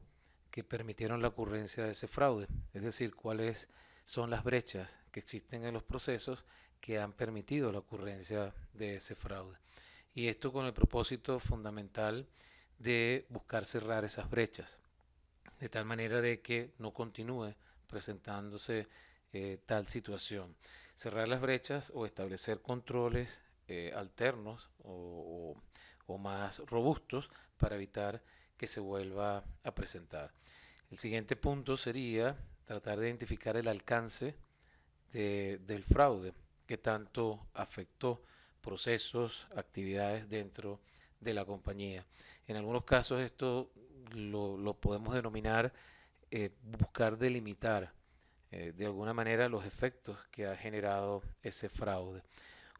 que permitieron la ocurrencia de ese fraude, es decir, cuáles son las brechas que existen en los procesos que han permitido la ocurrencia de ese fraude. Y esto con el propósito fundamental de buscar cerrar esas brechas, de tal manera de que no continúe presentándose tal situación. Cerrar las brechas o establecer controles alternos o más robustos para evitar que se vuelva a presentar. El siguiente punto sería tratar de identificar el alcance del fraude que tanto afectó procesos, actividades dentro de la compañía. En algunos casos esto lo podemos denominar buscar delimitar de alguna manera los efectos que ha generado ese fraude.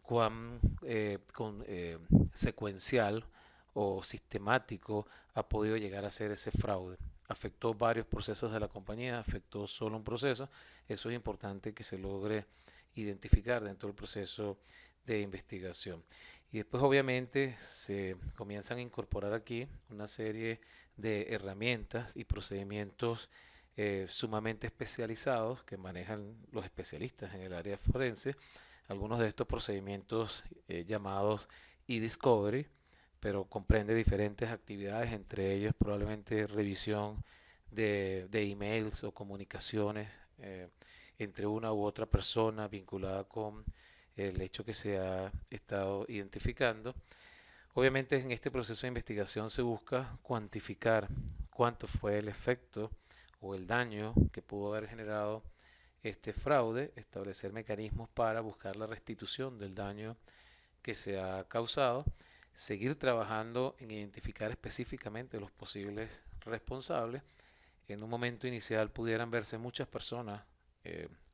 Cuán secuencial o sistemático ha podido llegar a ser ese fraude. Afectó varios procesos de la compañía, afectó solo un proceso. Eso es importante que se logre identificar dentro del proceso de investigación. Y después obviamente se comienzan a incorporar aquí una serie de herramientas y procedimientos sumamente especializados que manejan los especialistas en el área forense. Algunos de estos procedimientos llamados e-discovery, pero comprende diferentes actividades, entre ellos probablemente revisión de emails o comunicaciones entre una u otra persona vinculada con el hecho que se ha estado identificando. Obviamente en este proceso de investigación se busca cuantificar cuánto fue el efecto o el daño que pudo haber generado este fraude, establecer mecanismos para buscar la restitución del daño que se ha causado, seguir trabajando en identificar específicamente los posibles responsables. En un momento inicial pudieran verse muchas personas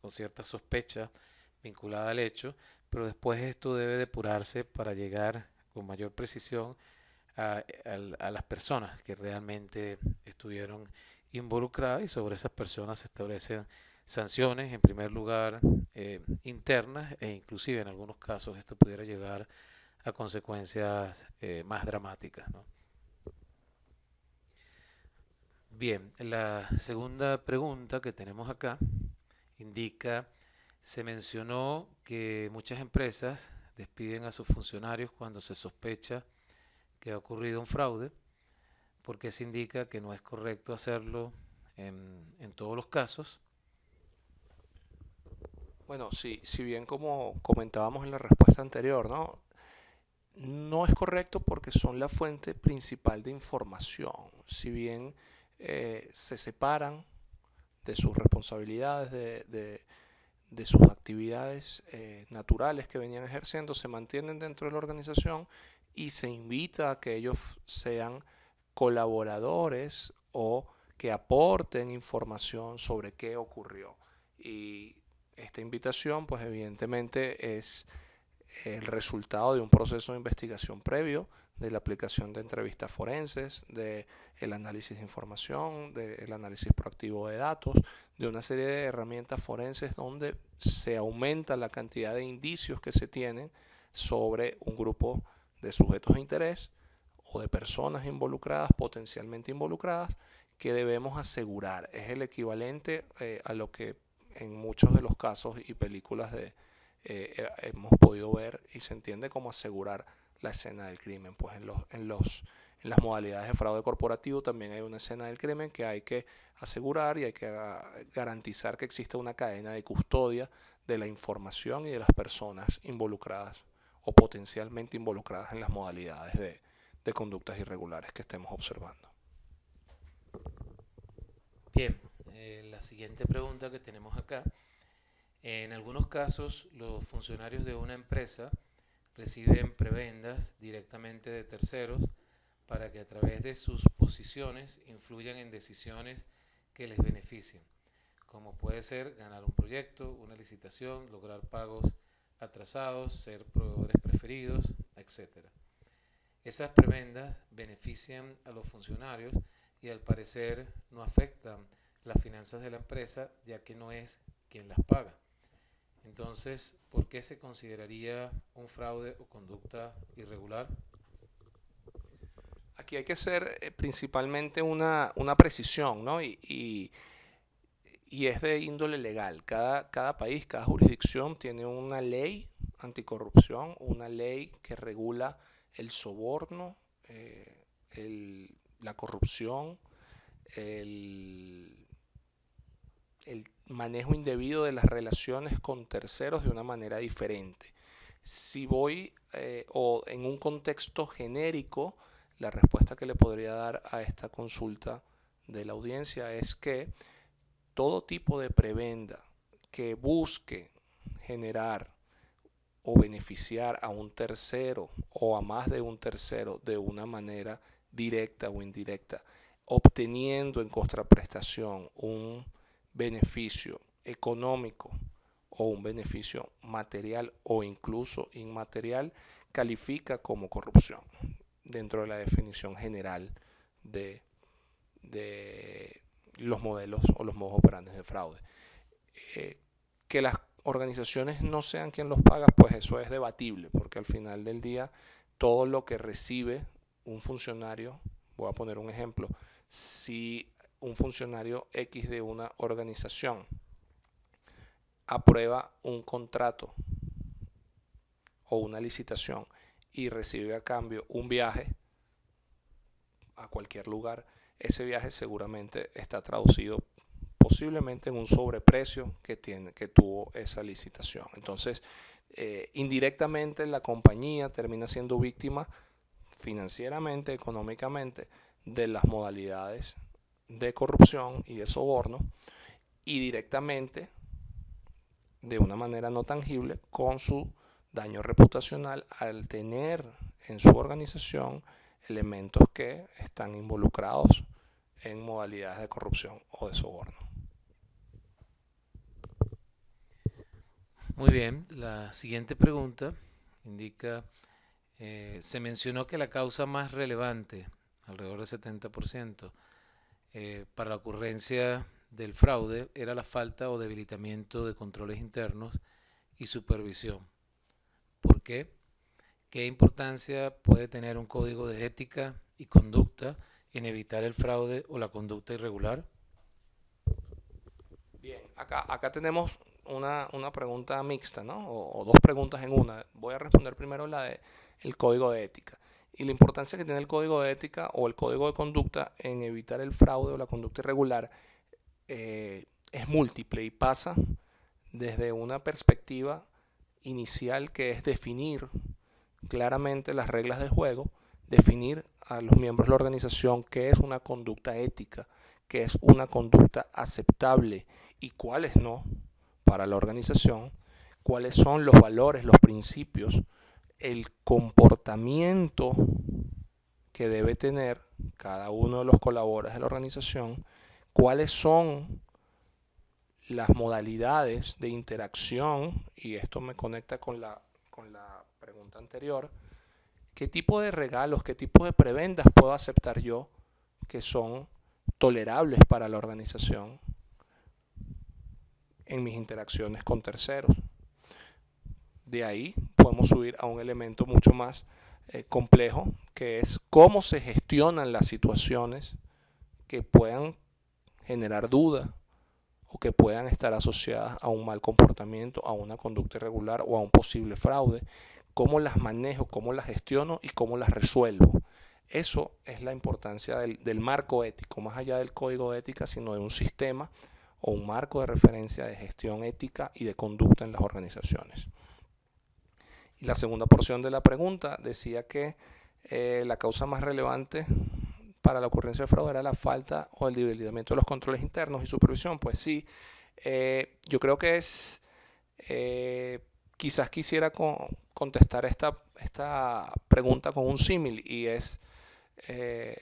con cierta sospecha vinculada al hecho, pero después esto debe depurarse para llegar con mayor precisión a las personas que realmente estuvieron involucradas y sobre esas personas se establecen sanciones, en primer lugar internas e inclusive en algunos casos esto pudiera llevar a consecuencias más dramáticas, ¿no? Bien, la segunda pregunta que tenemos acá indica, se mencionó que muchas empresas despiden a sus funcionarios cuando se sospecha que ha ocurrido un fraude, porque se indica que no es correcto hacerlo en todos los casos. Bueno, sí, si bien como comentábamos en la respuesta anterior, ¿no? No es correcto porque son la fuente principal de información. Si bien se separan de sus responsabilidades, de sus actividades naturales que venían ejerciendo, se mantienen dentro de la organización y se invita a que ellos sean colaboradores o que aporten información sobre qué ocurrió. Y esta invitación, pues evidentemente es el resultado de un proceso de investigación previo, de la aplicación de entrevistas forenses, de el análisis de información, del análisis proactivo de datos, de una serie de herramientas forenses donde se aumenta la cantidad de indicios que se tienen sobre un grupo de sujetos de interés o de personas involucradas, potencialmente involucradas, que debemos asegurar. Es el equivalente a lo que en muchos de los casos y películas hemos podido ver y se entiende como asegurar la escena del crimen. Pues en las modalidades de fraude corporativo también hay una escena del crimen que hay que asegurar y hay que garantizar que existe una cadena de custodia de la información y de las personas involucradas o potencialmente involucradas en las modalidades de conductas irregulares que estemos observando. Bien, la siguiente pregunta que tenemos acá. En algunos casos, los funcionarios de una empresa reciben prebendas directamente de terceros para que a través de sus posiciones influyan en decisiones que les beneficien, como puede ser ganar un proyecto, una licitación, lograr pagos atrasados, ser proveedores preferidos, etc. Esas prebendas benefician a los funcionarios y al parecer no afectan las finanzas de la empresa, ya que no es quien las paga. Entonces, ¿por qué se consideraría un fraude o conducta irregular? Aquí hay que hacer principalmente una precisión, ¿no? Y es de índole legal. Cada país, cada jurisdicción tiene una ley anticorrupción, una ley que regula el soborno, la corrupción, el, el manejo indebido de las relaciones con terceros de una manera diferente. Si voy o en un contexto genérico, la respuesta que le podría dar a esta consulta de la audiencia es que todo tipo de prebenda que busque generar o beneficiar a un tercero o a más de un tercero de una manera directa o indirecta, obteniendo en contraprestación un beneficio económico o un beneficio material o incluso inmaterial, califica como corrupción dentro de la definición general de, de los modelos o los modos operantes de fraude. Que las organizaciones no sean quien los paga, pues eso es debatible, porque al final del día todo lo que recibe un funcionario, voy a poner un ejemplo, si un funcionario X de una organización aprueba un contrato o una licitación y recibe a cambio un viaje a cualquier lugar, ese viaje seguramente está traducido posiblemente en un sobreprecio que tuvo esa licitación. Entonces, indirectamente la compañía termina siendo víctima financieramente, económicamente, de las modalidades de corrupción y de soborno, y directamente, de una manera no tangible, con su daño reputacional al tener en su organización elementos que están involucrados en modalidades de corrupción o de soborno. Muy bien, la siguiente pregunta indica, se mencionó que la causa más relevante, alrededor del 70%, para la ocurrencia del fraude era la falta o debilitamiento de controles internos y supervisión. ¿Por qué? ¿Qué importancia puede tener un código de ética y conducta en evitar el fraude o la conducta irregular? Bien, acá tenemos una pregunta mixta, ¿no? O dos preguntas en una. Voy a responder primero la del código de ética. Y la importancia que tiene el código de ética o el código de conducta en evitar el fraude o la conducta irregular es múltiple y pasa desde una perspectiva inicial, que es definir claramente las reglas del juego, definir a los miembros de la organización qué es una conducta ética, qué es una conducta aceptable y cuáles no para la organización, cuáles son los valores, los principios, el comportamiento que debe tener cada uno de los colaboradores de la organización, cuáles son las modalidades de interacción, y esto me conecta con la pregunta anterior, qué tipo de regalos, qué tipo de prebendas puedo aceptar yo que son tolerables para la organización en mis interacciones con terceros. De ahí podemos subir a un elemento mucho más complejo, que es cómo se gestionan las situaciones que puedan generar duda o que puedan estar asociadas a un mal comportamiento, a una conducta irregular o a un posible fraude. Cómo las manejo, cómo las gestiono y cómo las resuelvo. Eso es la importancia del marco ético, más allá del código de ética, sino de un sistema o un marco de referencia de gestión ética y de conducta en las organizaciones. Y la segunda porción de la pregunta decía que la causa más relevante para la ocurrencia de fraude era la falta o el debilitamiento de los controles internos y supervisión. Pues sí, yo creo que es, quizás quisiera contestar esta pregunta con un símil y es, eh,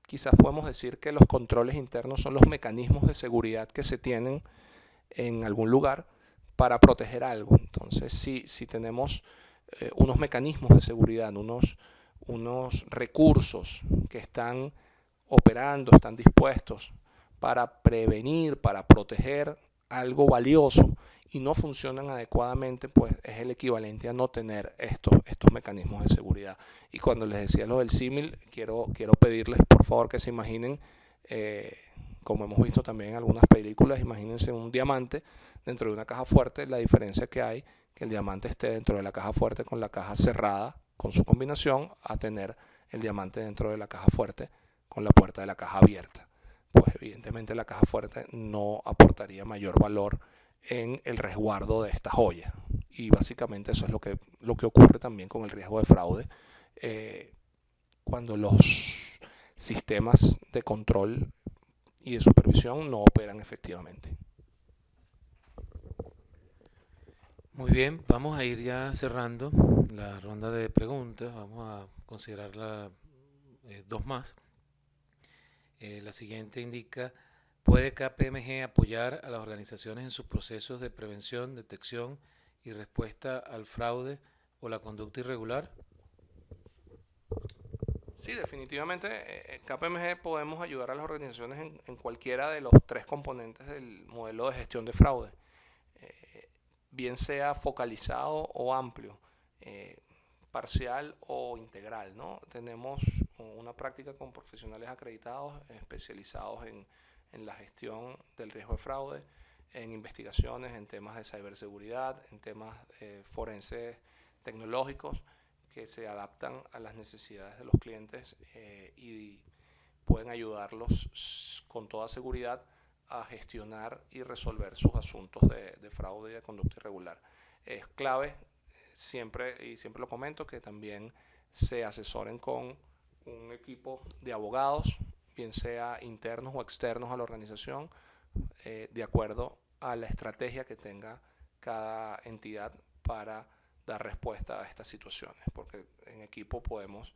quizás podemos decir que los controles internos son los mecanismos de seguridad que se tienen en algún lugar para proteger algo. Entonces, si tenemos unos mecanismos de seguridad, unos recursos que están operando, están dispuestos para prevenir, para proteger algo valioso y no funcionan adecuadamente, pues es el equivalente a no tener estos mecanismos de seguridad. Y cuando les decía lo del símil, quiero pedirles por favor que se imaginen, como hemos visto también en algunas películas, imagínense un diamante dentro de una caja fuerte, la diferencia que hay que el diamante esté dentro de la caja fuerte con la caja cerrada con su combinación a tener el diamante dentro de la caja fuerte con la puerta de la caja abierta. Pues evidentemente la caja fuerte no aportaría mayor valor en el resguardo de esta joya. Y básicamente eso es lo que ocurre también con el riesgo de fraude cuando los sistemas de control y de supervisión no operan efectivamente. Muy bien, vamos a ir ya cerrando la ronda de preguntas. Vamos a considerar dos más. La siguiente indica, ¿puede KPMG apoyar a las organizaciones en sus procesos de prevención, detección y respuesta al fraude o la conducta irregular? Sí, definitivamente KPMG podemos ayudar a las organizaciones en cualquiera de los tres componentes del modelo de gestión de fraude, bien sea focalizado o amplio, parcial o integral, ¿no? Tenemos una práctica con profesionales acreditados, especializados en la gestión del riesgo de fraude, en investigaciones, en temas de ciberseguridad, en temas forenses tecnológicos que se adaptan a las necesidades de los clientes y pueden ayudarlos con toda seguridad a gestionar y resolver sus asuntos de fraude y de conducta irregular. Es clave siempre, y siempre lo comento, que también se asesoren con un equipo de abogados, bien sea internos o externos a la organización, de acuerdo a la estrategia que tenga cada entidad para dar respuesta a estas situaciones, porque en equipo podemos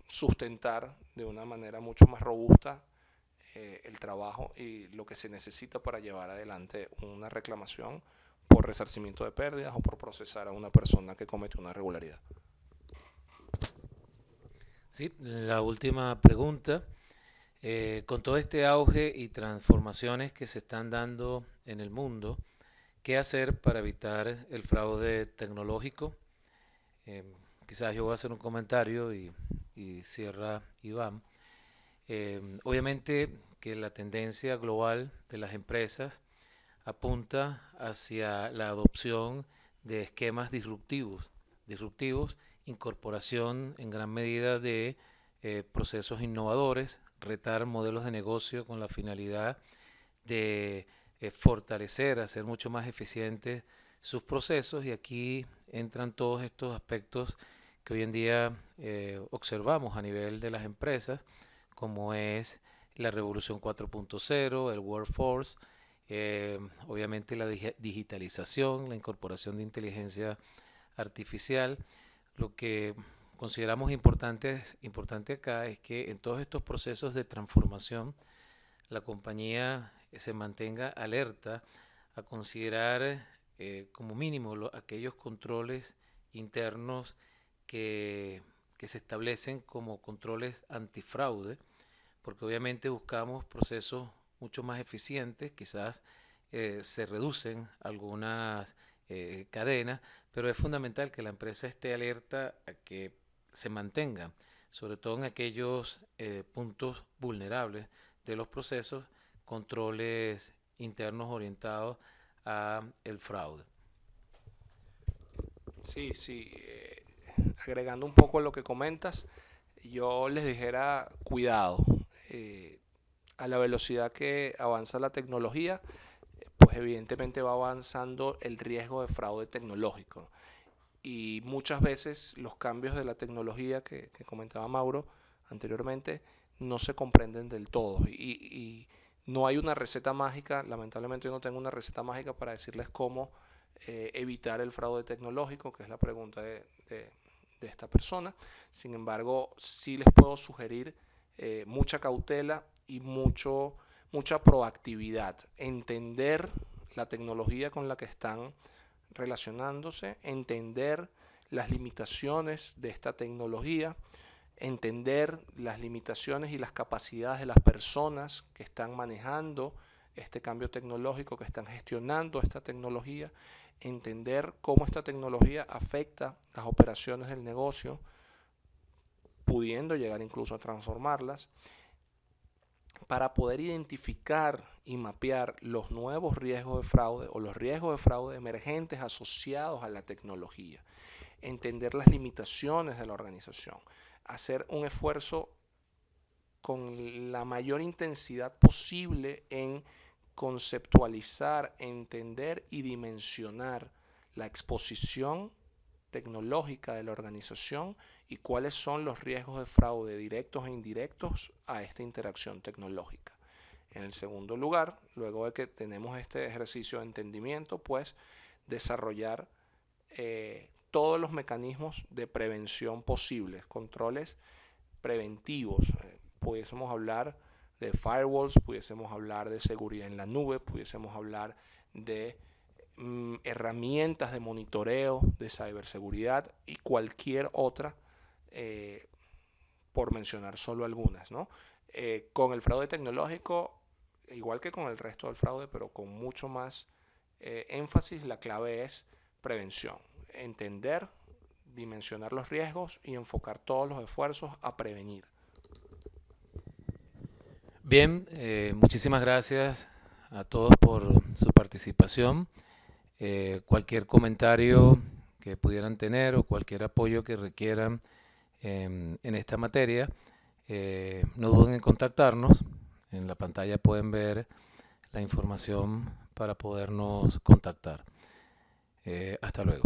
sustentar de una manera mucho más robusta el trabajo y lo que se necesita para llevar adelante una reclamación por resarcimiento de pérdidas o por procesar a una persona que comete una irregularidad. Sí, la última pregunta. Con todo este auge y transformaciones que se están dando en el mundo, ¿qué hacer para evitar el fraude tecnológico? Eh, Quizás yo voy a hacer un comentario y cierra Iván. Obviamente que la tendencia global de las empresas apunta hacia la adopción de esquemas disruptivos, incorporación en gran medida de procesos innovadores, retar modelos de negocio con la finalidad de fortalecer, hacer mucho más eficientes sus procesos y aquí entran todos estos aspectos que hoy en día observamos a nivel de las empresas, como es la revolución 4.0, el workforce, obviamente la digitalización, la incorporación de inteligencia artificial. Lo que consideramos importante acá es que en todos estos procesos de transformación la compañía se mantenga alerta a considerar como mínimo aquellos controles internos que, que se establecen como controles antifraude, porque obviamente buscamos procesos mucho más eficientes, quizás se reducen algunas cadenas, pero es fundamental que la empresa esté alerta a que se mantenga, sobre todo en aquellos puntos vulnerables de los procesos, controles internos orientados a el fraude. Sí, sí. Agregando un poco lo que comentas, yo les dijera cuidado. A la velocidad que avanza la tecnología, pues evidentemente va avanzando el riesgo de fraude tecnológico. y muchas veces los cambios de la tecnología que comentaba Mauro anteriormente no se comprenden del todo y no hay una receta mágica. Lamentablemente yo no tengo una receta mágica para decirles cómo evitar el fraude tecnológico, que es la pregunta de esta persona. Sin embargo, sí les puedo sugerir mucha cautela y mucha proactividad, entender la tecnología con la que están relacionándose, entender las limitaciones de esta tecnología, entender las limitaciones y las capacidades de las personas que están manejando este cambio tecnológico, que están gestionando esta tecnología, entender cómo esta tecnología afecta las operaciones del negocio, pudiendo llegar incluso a transformarlas, para poder identificar y mapear los nuevos riesgos de fraude o los riesgos de fraude emergentes asociados a la tecnología, entender las limitaciones de la organización, hacer un esfuerzo con la mayor intensidad posible en conceptualizar, entender y dimensionar la exposición tecnológica de la organización y cuáles son los riesgos de fraude directos e indirectos a esta interacción tecnológica. En el segundo lugar, luego de que tenemos este ejercicio de entendimiento, pues desarrollar todos los mecanismos de prevención posibles, controles preventivos. Pudiésemos hablar de firewalls, pudiésemos hablar de seguridad en la nube, pudiésemos hablar de herramientas de monitoreo de ciberseguridad y cualquier otra, por mencionar solo algunas, ¿no? Con el fraude tecnológico, igual que con el resto del fraude, pero con mucho más énfasis, la clave es prevención, entender, dimensionar los riesgos y enfocar todos los esfuerzos a prevenir. Bien, muchísimas gracias a todos por su participación. Cualquier comentario que pudieran tener o cualquier apoyo que requieran en esta materia, no duden en contactarnos. En la pantalla pueden ver la información para podernos contactar. Hasta luego.